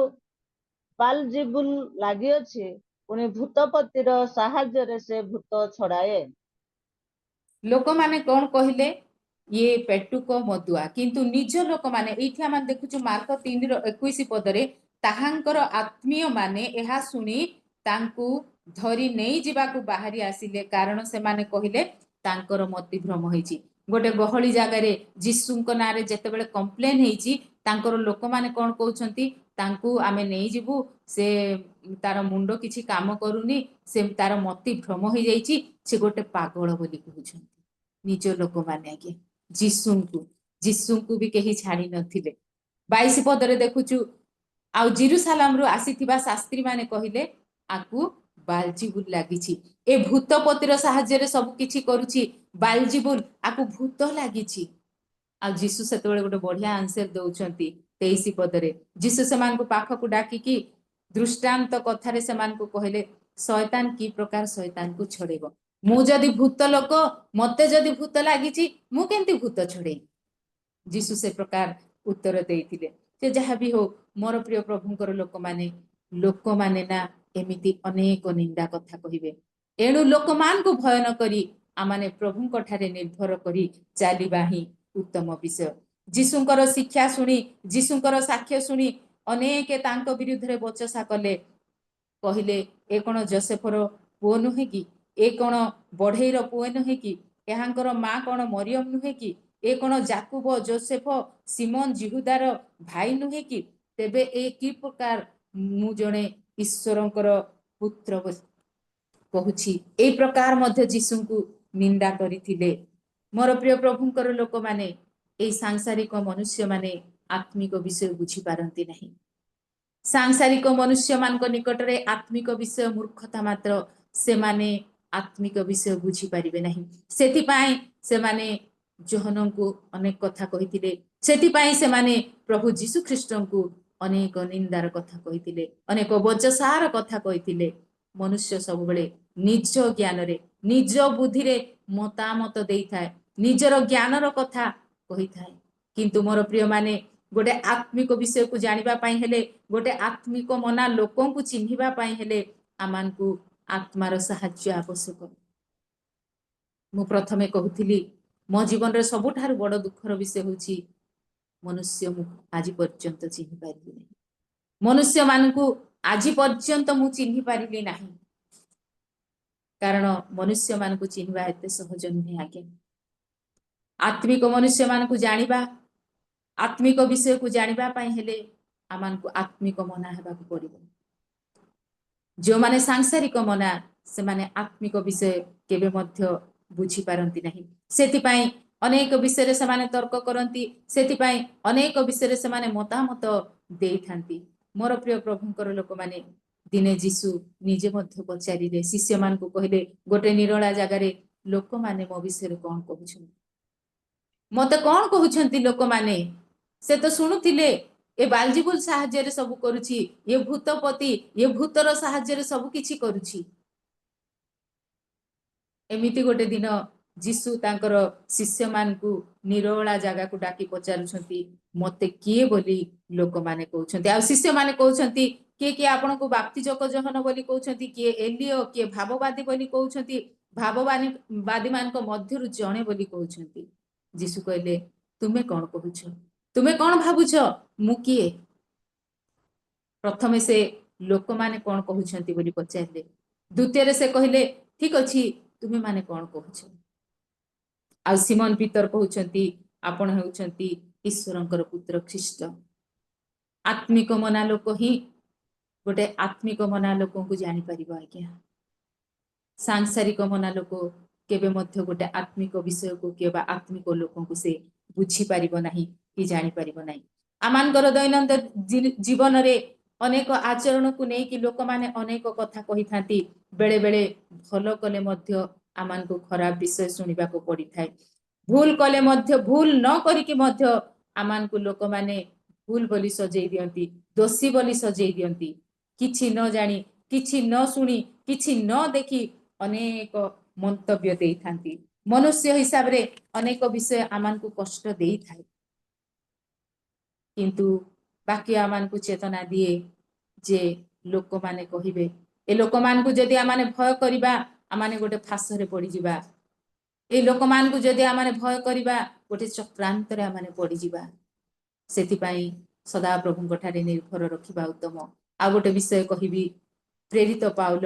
ବାଲଜିବୁଲ ଲାଗିଅଛି, ପୁଣି ଭୂତପତିର ସାହାଯ୍ୟରେ ସେ ଭୂତ ଛଡାଏ। ଲୋକମାନେ କଣ କହିଲେ? ଇଏ ପେଟୁକ ମଦୁଆ, କିନ୍ତୁ ନିଜ ଲୋକମାନେ, ଏଇଠି ଆମେ ଦେଖୁଛୁ ମାର୍କ 3:21 ପଦରେ, ତାହାଙ୍କର ଆତ୍ମୀୟ ମାନେ ଏହା ଶୁଣି ତାଙ୍କୁ ଧରି ନେଇ ଯିବାକୁ ବାହାରି ଆସିଲେ, କାରଣ ସେମାନେ କହିଲେ ତାଙ୍କର ମତିଭ୍ରମ ହେଇଛି। ଗୋଟେ ଗହଳି ଜାଗାରେ ଯୀଶୁଙ୍କ ନାଁରେ ଯେତେବେଳେ କମ୍ପ୍ଲେନ ହେଇଛି, ତାଙ୍କର ଲୋକମାନେ କଣ କହୁଛନ୍ତି? ତାଙ୍କୁ ଆମେ ନେଇଯିବୁ, ସେ ତାର ମୁଣ୍ଡ କିଛି କାମ କରୁନି, ସେ ତାର ମତିଭ୍ରମ ହେଇଯାଇଛି, ସେ ଗୋଟେ ପାଗଳ ବୋଲି କହୁଛନ୍ତି ନିଜ ଲୋକମାନେ। ଆଜ୍ଞା, ଯୀଶୁଙ୍କୁ ବି କେହି ଛାଡି ନଥିଲେ। 22 ପଦରେ ଦେଖୁଛୁ, ଆଉ ଜେରୁସାଲାମରୁ ଆସିଥିବା ଶାସ୍ତ୍ରୀ ମାନେ କହିଲେ ଆକୁ ବାଲଜିବୁଲ ଲାଗିଛି, ଏ ଭୂତପତିର ସାହାଯ୍ୟରେ ସବୁ କିଛି କରୁଛି, ବାଲଜିବୁଲ ଆକୁ ଭୂତ ଲାଗିଛି। ଆଉ ଯୀଶୁ ସେତେବେଳେ ଗୋଟେ ବଢିଆ ଆନ୍ସର ଦଉଛନ୍ତି 23 ପଦରେ। ଯୀଶୁ ସେମାନଙ୍କୁ ପାଖକୁ ଡାକିକି ଦୃଷ୍ଟାନ୍ତ କଥାରେ ସେମାନଙ୍କୁ କହିଲେ, ଶୟତାନ କି ପ୍ରକାର ଶୟତାନକୁ ଛଡେଇବ? ମୁଁ ଯଦି ଭୂତ ଲୋକ, ମତେ ଯଦି ଭୂତ ଲାଗିଛି, ମୁଁ କେମିତି ଭୂତ ଛଡେଇ? ଯୀଶୁ ସେ ପ୍ରକାର ଉତ୍ତର ଦେଇଥିଲେ। ସେ ଯାହା ବି ହଉ, ମୋର ପ୍ରିୟ ପ୍ରଭୁଙ୍କର ଲୋକମାନେ ନା ଏମିତି ଅନେକ ନିନ୍ଦା କଥା କହିବେ। ଏଣୁ ଲୋକମାନଙ୍କୁ ଭୟ ନ କରି ଆମମାନେ ପ୍ରଭୁଙ୍କ ଠାରେ ନିର୍ଭର କରି ଚାଲିବା ହିଁ ଉତ୍ତମ ବିଷୟ। ଯୀଶୁଙ୍କର ଶିକ୍ଷା ଶୁଣି, ଯୀଶୁଙ୍କର ସାକ୍ଷ୍ୟ ଶୁଣି ଅନେକ ତାଙ୍କ ବିରୁଦ୍ଧରେ ବଚସା କଲେ, କହିଲେ ଏ କଣ ଯୋସେଫର ପୁଅ ନୁହେଁ କି? ଏ କଣ ବଢେଇର ପୁଅ ନୁହେଁ କି? ଏହାଙ୍କର ମା କଣ ମରିୟମ ନୁହେଁ କି? ଏ କଣ ଯାକୁବ, ଯୋସେଫ, ସିମୋନ, ଜିହୁଦାର ଭାଇ ନୁହେଁ କି? ତେବେ ଏ କି ପ୍ରକାର ମୁଁ ଜଣେ ଈଶ୍ୱରଙ୍କର ପୁତ୍ର କହୁଛି? এই ପ୍ରକାର ମଧ୍ୟ ଯୀଶୁଙ୍କୁ ନିନ୍ଦା କରିଥିଲେ। ମୋର ପ୍ରିୟ ପ୍ରଭୁଙ୍କର ଲୋକମାନେ, এই ସାଂସାରିକ ମନୁଷ୍ୟମାନେ ଆତ୍ମିକ ବିଷୟ ବୁଝିପାରନ୍ତି ନାହିଁ। ସାଂସାରିକ ମନୁଷ୍ୟମାନଙ୍କ ନିକଟରେ ଆତ୍ମିକ ବିଷୟ ମୂର୍ଖତା ମାତ୍ର। ସେମାନେ ଆତ୍ମିକ ବିଷୟ ବୁଝିପାରିବେ ନାହିଁ। ସେଥିପାଇଁ ସେମାନେ ଯୋହନଙ୍କୁ ଅନେକ କଥା କହିଥିଲେ। ସେଥିପାଇଁ ସେମାନେ ପ୍ରଭୁ ଯୀଶୁ ଖ୍ରୀଷ୍ଟଙ୍କୁ ଅନେକ ନିନ୍ଦାର କଥା କହିଥିଲେ, ଅନେକ ବଚସାର କଥା କହିଥିଲେ। ମନୁଷ୍ୟ ସବୁବେଳେ ନିଜ ଜ୍ଞାନରେ, ନିଜ ବୁଦ୍ଧିରେ ମତାମତ ଦେଇଥାଏ, ନିଜର ଜ୍ଞାନର କଥା କହିଥାଏ। କିନ୍ତୁ ମୋର ପ୍ରିୟମାନେ, ଗୋଟେ ଆତ୍ମିକ ବିଷୟକୁ ଜାଣିବା ପାଇଁ ହେଲେ, ଗୋଟେ ଆତ୍ମିକ ମନା ଲୋକଙ୍କୁ ଚିହ୍ନିବା ପାଇଁ ହେଲେ ଆମମାନଙ୍କୁ ଆତ୍ମାର ସାହାଯ୍ୟ ଆବଶ୍ୟକ। ମୁଁ ପ୍ରଥମେ କହୁଥିଲି, ମୋ ଜୀବନରେ ସବୁଠାରୁ ବଡ ଦୁଃଖର ବିଷୟ ହେଉଛି ମନୁଷ୍ୟ ମୁଁ ଆଜି ପର୍ଯ୍ୟନ୍ତ ଚିହ୍ନି ପାରିଲି ନାହିଁ। ମନୁଷ୍ୟମାନଙ୍କୁ ଆଜି ପର୍ଯ୍ୟନ୍ତ ମୁଁ ଚିହ୍ନି ପାରିଲି ନାହିଁ, କାରଣ ମନୁଷ୍ୟମାନଙ୍କୁ ଚିହ୍ନିବା ଏତେ ସହଜ ନୁହେଁ। ଆଜ୍ଞା, ଆତ୍ମିକ ମନୁଷ୍ୟମାନଙ୍କୁ ଜାଣିବା, ଆତ୍ମିକ ବିଷୟକୁ ଜାଣିବା ପାଇଁ ହେଲେ ଆମମାନଙ୍କୁ ଆତ୍ମିକ ମନା ହେବାକୁ ପଡିବ। ଯେଉଁମାନେ ସାଂସାରିକ ମନା, ସେମାନେ ଆତ୍ମିକ ବିଷୟ କେବେ ମଧ୍ୟ ବୁଝିପାରନ୍ତି ନାହିଁ। ସେଥିପାଇଁ ଅନେକ ବିଷୟରେ ସେମାନେ ତର୍କ କରନ୍ତି, ସେଥିପାଇଁ ଅନେକ ବିଷୟରେ ସେମାନେ ମତାମତ ଦେଇଥାନ୍ତି। ମୋର ପ୍ରିୟ ପ୍ରଭୁଙ୍କର ଲୋକମାନେ, ଦିନେ ଯୀଶୁ ନିଜେ ମଧ୍ୟ ପଚାରିଲେ, ଶିଷ୍ୟମାନଙ୍କୁ କହିଲେ, ଗୋଟେ ନିରଳା ଜାଗାରେ ଲୋକମାନେ ମୋ ବିଷୟରେ କଣ କହୁଛନ୍ତି? ମତେ କଣ କହୁଛନ୍ତି ଲୋକମାନେ? ସେ ତ ଶୁଣୁଥିଲେ ଏ ବାଲଜିବୁଲ ସାହାଯ୍ୟରେ ସବୁ କରୁଛି, ଏ ଭୂତପତି, ଏ ଭୂତର ସାହାଯ୍ୟରେ ସବୁ କିଛି କରୁଛି। ଏମିତି ଗୋଟେ ଦିନ ଯୀଶୁ ତାଙ୍କର ଶିଷ୍ୟମାନଙ୍କୁ ନିରୋଳା ଜାଗାକୁ ଡାକି ପଚାରୁଛନ୍ତି, ମତେ କିଏ ବୋଲି ଲୋକମାନେ କହୁଛନ୍ତି? ଆଉ ଶିଷ୍ୟମାନେ କହୁଛନ୍ତି, କିଏ କିଏ ଆପଣଙ୍କୁ ବାପ୍ତିଜକ ଯୋହନ ବୋଲି କହୁଛନ୍ତି, କିଏ ଏଲିୟ, କିଏ ଭାବବାଦୀ ବୋଲି କହୁଛନ୍ତି, ଭାବବାଦୀ ମାନଙ୍କ ମଧ୍ୟରୁ ଜଣେ ବୋଲି କହୁଛନ୍ତି। ଯୀଶୁ କହିଲେ, ତୁମେ କଣ କହୁଛ? ତୁମେ କଣ ଭାବୁଛ ମୁଁ କିଏ? ପ୍ରଥମେ ସେ ଲୋକମାନେ କଣ କହୁଛନ୍ତି ବୋଲି ପଚାରିଲେ। ଦ୍ୱିତୀୟରେ ସେ କହିଲେ, ଠିକ ଅଛି, ତୁମେ ମାନେ କଣ କହୁଛ? ଆଉ ସିମୋନ ପିତର କହୁଛନ୍ତି, ଆପଣ ହେଉଛନ୍ତି ଈଶ୍ୱରଙ୍କର ପୁତ୍ର ଖ୍ରୀଷ୍ଟ। ଆତ୍ମିକ ମନା ଲୋକ ହିଁ ଗୋଟେ ଆତ୍ମିକ ମନା ଲୋକଙ୍କୁ ଜାଣିପାରିବ। ଆଜ୍ଞା, ସାଂସାରିକ ମନା ଲୋକ କେବେ ମଧ୍ୟ ଗୋଟେ ଆତ୍ମିକ ବିଷୟକୁ କିମ୍ବା ଆତ୍ମିକ ଲୋକଙ୍କୁ ସେ ବୁଝିପାରିବ ନାହିଁ କି ଜାଣିପାରିବ ନାହିଁ। ଆମମାନଙ୍କର ଦୈନନ୍ଦିନ ଜୀବନରେ ଅନେକ ଆଚରଣକୁ ନେଇକି ଲୋକମାନେ ଅନେକ କଥା କହିଥାନ୍ତି। ବେଳେ ବେଳେ ଭଲ କଲେ ମଧ୍ୟ ଆମମାନଙ୍କୁ ଖରାପ ବିଷୟ ଶୁଣିବାକୁ ପଡିଥାଏ। ଭୁଲ କଲେ ମଧ୍ୟ, ଭୁଲ ନ କରିକି ମଧ୍ୟ ଆମମାନଙ୍କୁ ଲୋକମାନେ ଭୁଲ ବୋଲି ସଜେଇ ଦିଅନ୍ତି, ଦୋଷୀ ବୋଲି ସଜେଇ ଦିଅନ୍ତି। କିଛି ନ ଜାଣି, କିଛି ନ ଶୁଣି, କିଛି ନ ଦେଖି ଅନେକ ମନ୍ତବ୍ୟ ଦେଇଥାନ୍ତି। ମନୁଷ୍ୟ ହିସାବରେ ଅନେକ ବିଷୟ ଆମମାନଙ୍କୁ କଷ୍ଟ ଦେଇଥାଏ, କିନ୍ତୁ ବାକି ଆମମାନଙ୍କୁ ଚେତନା ଦିଏ ଯେ लोक माने कहिबे ए लोक मान को जदि आमाने भय करिबा आमाने गोटे फासरे पड़ी जिबा ए लोक मान को जदि आमाने भय करिबा गोटे चक्रांतरे आमाने पड़ी जिबा सेति पई सदा प्रभु ठारे निर्भर रखिबा उत्तम आ गोटे विषय कहिबी प्रेरित पाउल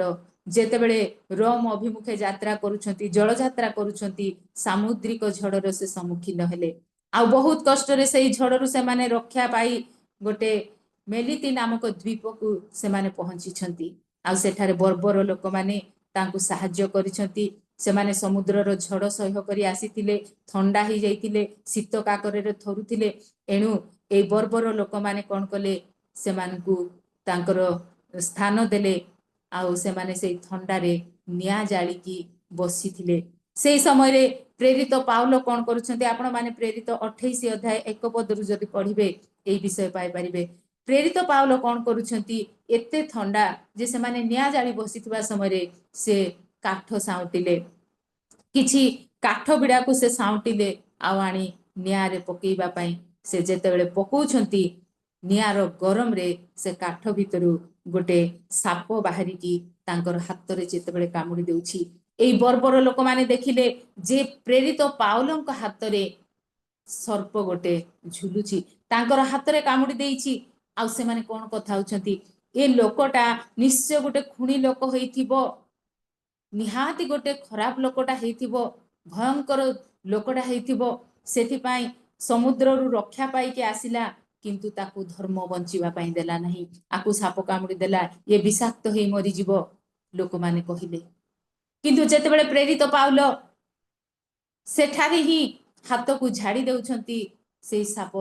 जेतेबेले रोम अभिमुखे यात्रा करूछंती जल यात्रा करूछंती सामुद्रिक झड़र से सम्मुखीन हेले आ बहुत कष्ट रे सेई झड़रु से माने रक्षा पाई गोटे मेलिती नामक द्वीप को से माने पहुंची छंती आ सेठारे बर्बर लोक माने तांकु सहाय्य करिसंती से माने समुद्रर झड़ सह्य करी आसीथिले ठंडा ही जाइथिले शीत काकरे थरुथिले एणु ए बर्बर लोक माने कोन कले से मानकु तांकर स्थान देले आउ से माने से ठंडा रे निया जाली की बसिथिले से समय रे प्रेरित पाउल कोन करूछंती आपण माने प्रेरित 28 अध्याय 1 पदरु जदि पढिबे एई विषय पाई परिबे प्रेरित पाउल कोन करूछंती एते ठंडा जे से माने निया जाली बसिथिबा समय रे से काठ साउटिले किछि काठ बिडा को से साउटिले आउ आनी निया रे पकेइबा पई से जेतेबेले पकोउछंती नियार गरम रे से काठ भितरु गोटे साप बाहरी की तांकर हाथ रे जेतेबेले कामुडी देउछि एई बर्बर लोक माने देखिले जे प्रेरित पाउलंक हाथ रे सर्प गोटे झुलुछि तांकर हाथ रे कामुडी देइछि आ से माने कोन कथा होछंती ए लोकटा निश्चय गोटे खुणी लोक होइथिबो निहाती गोटे खराब लोकटा हेइथिबो भयंकर लोकटा हेइथिबो सेथि पई समुद्र रु रक्षा पाई के आसिला किंतु ताकू धर्म बंचिबा पाई देला नहीं आकू साप कामुडी देला ये विषाक्त हेई मरि जीवो लोक माने कहिले किंतु जेतेबेले प्रेरित पाउल सेठारे ही हाथ को झाड़ी देउछंती सेई साप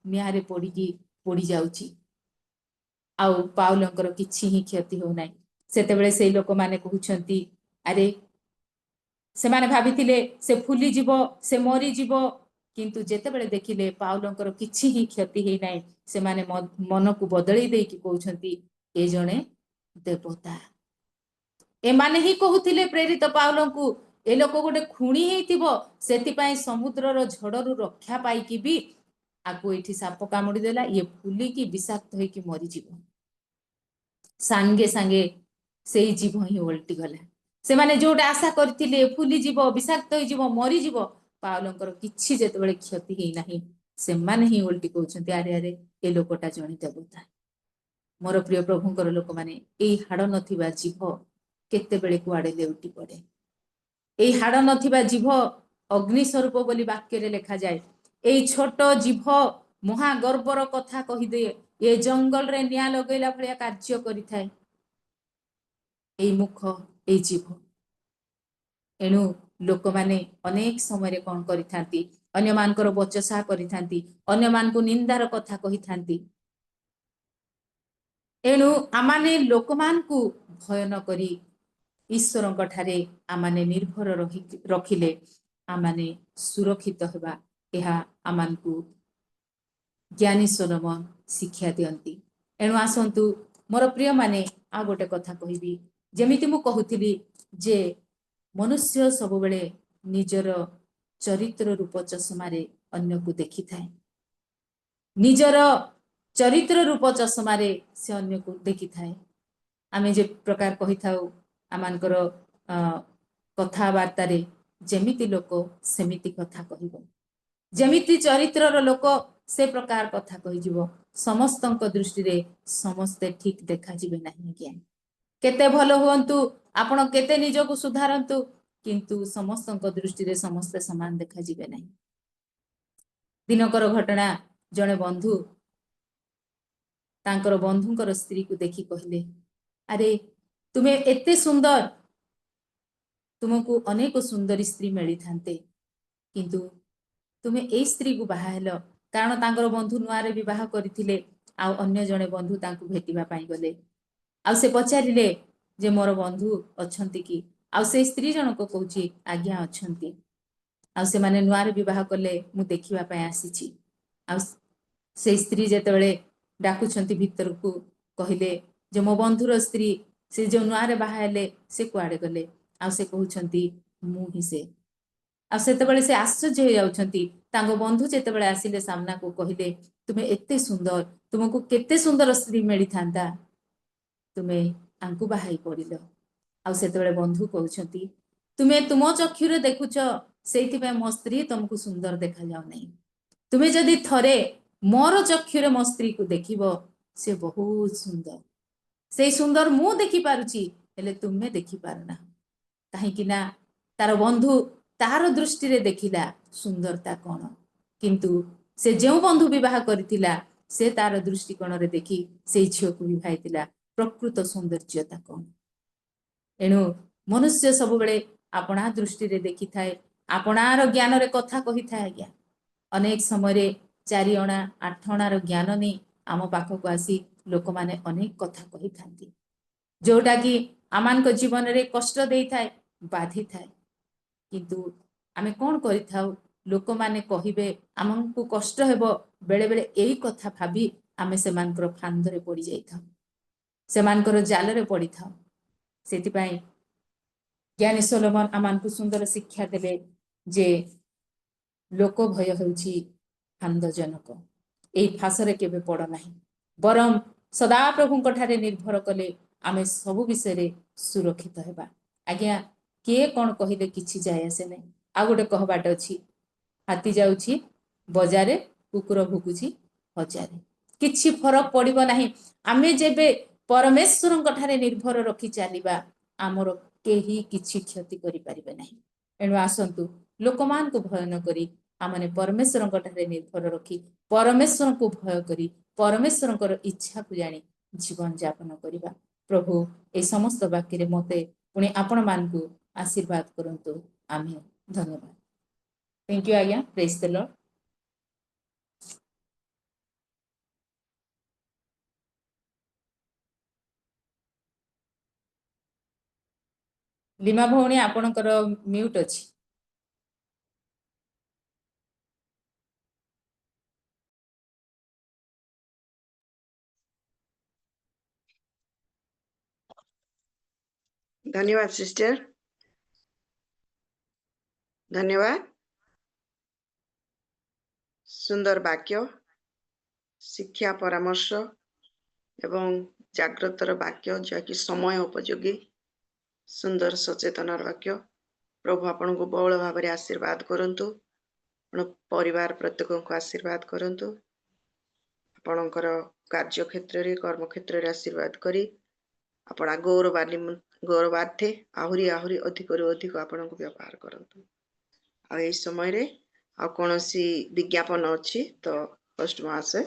निहारे पड़ी जाउछि आउ पाउलंकर किछि ही क्षति हो नाही सेतेबेले सेई लोक माने कहउछंती अरे से माने भाबिथिले से फुली जीवो से मरि जीवो किंतु जेतेबेले देखिले पाउलंकर किछि ही क्षति हे नाही से माने मन को बदलै देई कि कहउछंती ए जणे देवता ए माने ही कहउथिले प्रेरित पाउलंकु ए लोक गोटे खुणी हेइथिबो सेति पई समुद्रर झड़रु रक्षा पाई कि भी आकु एठी साप कामुडी देला ये फुली की विषाक्त होई कि मरि जीवो सांगे सांगे सेई जीव ही उल्टी गला से माने जोटा आशा करथिले फुली जीव विषाक्त होई जीव मरि जीव पाउलंकर किछि जेतेबेले क्षति हेई नाही से माने ही उल्टी कहउछंती अरे अरे ए लोकटा जणी देवता मोर प्रिय प्रभुंकर लोक माने एई हाड़ नथिबा जीव केतेबेले कुआडे लेउटी पड़े एई हाड़ नथिबा जीव अग्नि स्वरूप बोली वाक्य रे लिखा जाय एई छोट जीव महागर्वर कथा कहि दे ए जंगल रे निया लगैला भलिया कार्य करिथाय एई मुख एई जीव एणु लोक माने अनेक समय रे कोन करिथांती अन्य मानकर बचसा करिथांती अन्य मान को निंदार कथा कहिथांती एणु आमाने लोक मान को भय न करी ईश्वरंक ठारे आमाने निर्भर रखिले आमाने सुरक्षित हेबा एहा आमान को ज्ञानी सोलोमन शिक्षा दियंती एणु आसंतु मोर प्रिय माने आ गोटे कथा कहिबी जेमिति मु कहूथिली जे मनुष्य सब बेले निजर चरित्र रूप चश्मारे अन्य को देखि थाए निजर चरित्र रूप चश्मारे से अन्य को देखि थाए आमे जे प्रकार कहि थाउ आमानकर कथा वार्ता रे जेमिति लोक सेमिति कथा कहिबो जेमिति चरित्रर लोक से प्रकार कथा कहि जीवो समस्तंक दृष्टि रे समस्ते ठीक देखा जिबे नाही ज्ञान केते भलो हुंतु आपण केते निजको सुधारंतु किंतु समस्तंक दृष्टि रे समस्ते समान देखा जिबे नाही दिनकर घटना जणे बंधु तांकर बंधुंकर स्त्री को देखि कहले अरे तुमे एते सुंदर तुमको अनेक सुंदरी स्त्री मिली थांते किंतु तुमे ए स्त्री को बाहा हेलो कारण तांकर बंधु नुआरे विवाह करथिले आ अन्य जणे बंधु तांको भेटिबा पाई गले आ से पचारिले जे मोर बंधु अछंती कि आ से स्त्री जण को कहूची आज्ञा अछंती आ से माने नुआरे विवाह कले मु देखिबा पाई आसीची आ से स्त्री जेतेबेले डाकुछंती भीतर को कहिले जे मो बंधुर स्त्री से जो नुआरे बाहा हेले से कुआडे गले आ से कहउछंती मु ही से आ सेतेबेले से आश्चर्य हो जाउछंती तांगो बंधु जेतेबेले आसिले सामना को कहिले तुमे एते सुंदर तुमको केते सुंदर स्त्री मिली थांता ତୁମେ ତାଙ୍କୁ ବାହାଇ ପଡ଼ିଲ। ଆଉ ସେତେବେଳେ ବନ୍ଧୁ କହୁଛନ୍ତି ତୁମେ ତୁମ ଚକ୍ଷୁରେ ଦେଖୁଛ, ସେଇଥିପାଇଁ ମୋ ସ୍ତ୍ରୀ ତମକୁ ସୁନ୍ଦର ଦେଖାଯାଉ ନାହିଁ। ତୁମେ ଯଦି ଥରେ ମୋର ଚକ୍ଷୁରେ ମୋ ସ୍ତ୍ରୀକୁ ଦେଖିବ, ସେ ବହୁତ ସୁନ୍ଦର। ସେଇ ସୁନ୍ଦର ମୁଁ ଦେଖିପାରୁଛି, ହେଲେ ତୁମେ ଦେଖିପାରୁନା। କାହିଁକି ନା ତାର ବନ୍ଧୁ ତାର ଦୃଷ୍ଟିରେ ଦେଖିଲା ସୁନ୍ଦରତା କ'ଣ, କିନ୍ତୁ ସେ ଯେଉଁ ବନ୍ଧୁ ବିବାହ କରିଥିଲା ସେ ତାର ଦୃଷ୍ଟିକୋଣରେ ଦେଖି ସେଇ ଝିଅକୁ ବିବାହିଥିଲା ପ୍ରକୃତ ସୌନ୍ଦର୍ଯ୍ୟତା କ'ଣ। ଏଣୁ ମନୁଷ୍ୟ ସବୁବେଳେ ଆପଣା ଦୃଷ୍ଟିରେ ଦେଖିଥାଏ, ଆପଣାର ଜ୍ଞାନରେ କଥା କହିଥାଏ। ଆଜ୍ଞା, ଅନେକ ସମୟରେ 4 ଅଣା 8 ଅଣାର ଜ୍ଞାନ ନେଇ ଆମ ପାଖକୁ ଆସି ଲୋକମାନେ ଅନେକ କଥା କହିଥାନ୍ତି, ଯୋଉଟାକି ଆମମାନଙ୍କ ଜୀବନରେ କଷ୍ଟ ଦେଇଥାଏ, ବାଧିଥାଏ। କିନ୍ତୁ ଆମେ କ'ଣ କରିଥାଉ, ଲୋକମାନେ କହିବେ ଆମକୁ କଷ୍ଟ ହେବ, ବେଳେ ବେଳେ ଏଇ କଥା ଭାବି ଆମେ ସେମାନଙ୍କର ଫାନ୍ଦରେ ପଡ଼ି ଯାଇଥାଉ, ସେମାନଙ୍କର ଜାଲରେ ପଡ଼ିଥାଉ। ସେଥିପାଇଁ ଜ୍ଞାନୀ ସୋଲୋମନ ଆମମାନଙ୍କୁ ସୁନ୍ଦର ଶିକ୍ଷା ଦେଲେ ଯେ ଲୋକ ଭୟ ହେଉଛି ଫାନ୍ଦଜନକ। ଏଇ ଫାଶରେ କେବେ ପଡ଼ ନାହିଁ, ବରଂ ସଦାପ୍ରଭୁଙ୍କ ଠାରେ ନିର୍ଭର କଲେ ଆମେ ସବୁ ବିଷୟରେ ସୁରକ୍ଷିତ ହେବା। ଆଜ୍ଞା, କିଏ କ'ଣ କହିଲେ କିଛି ଯାଏ ଆସେ ନାହିଁ। ଆଉ ଗୋଟେ କହିବାଟ ଅଛି, ହାତୀ ଯାଉଛି ବଜାରେ, କୁକୁର ଭୁକୁଛି ହଜାରେ। କିଛି ଫରକ ପଡ଼ିବ ନାହିଁ। ଆମେ ଯେବେ ପରମେଶ୍ୱରଙ୍କ ଠାରେ ନିର୍ଭର ରଖି ଚାଲିବା, ଆମର କେହି କିଛି କ୍ଷତି କରିପାରିବେ ନାହିଁ। ଏଣୁ ଆସନ୍ତୁ ଲୋକମାନଙ୍କୁ ଭୟ ନ କରି ଆମମାନେ ପରମେଶ୍ୱରଙ୍କ ଠାରେ ନିର୍ଭର ରଖି ପରମେଶ୍ୱରଙ୍କୁ ଭୟ କରି ପରମେଶ୍ୱରଙ୍କର ଇଚ୍ଛାକୁ ଜାଣି ଜୀବନ ଯାପନ କରିବା। ପ୍ରଭୁ এই ସମସ୍ତ ବାକ୍ୟରେ ମୋତେ ପୁଣି ଆପଣମାନଙ୍କୁ ଆଶୀର୍ବାଦ କରନ୍ତୁ। ଆମେନ୍। ଧନ୍ୟବାଦ। ଥ୍ୟାଙ୍କ ୟୁ ଆଜ୍ଞା। ପ୍ରେଜ୍ ଦ ଲର୍ଡ। ଲିମା ଭଉଣୀ ଆପଣଙ୍କର ମ୍ୟୁଟ୍ ଅଛି। धन्यवाद सिस्टर, धन्यवाद। सुंदर वाक्य, शिक्षा, परामर्श एवं जाग्रतर वाक्य जहाँकि समय उपयोगी, सुंदर सचेतनार वाक्य। प्रभु आपन को बहुल भाव में आशीर्वाद करंतु, परिवार प्रत्येक को आशीर्वाद करंतु, आपणकर कार्य क्षेत्र रे कर्म क्षेत्र रे आशीर्वाद करी आपण गौरवार्थे आहुरी आहुरी अधिक अधिक आपण को व्यवहार करंतु। आ समय रे आ कोनोसी विज्ञापन अछि तो फर्स्ट मासे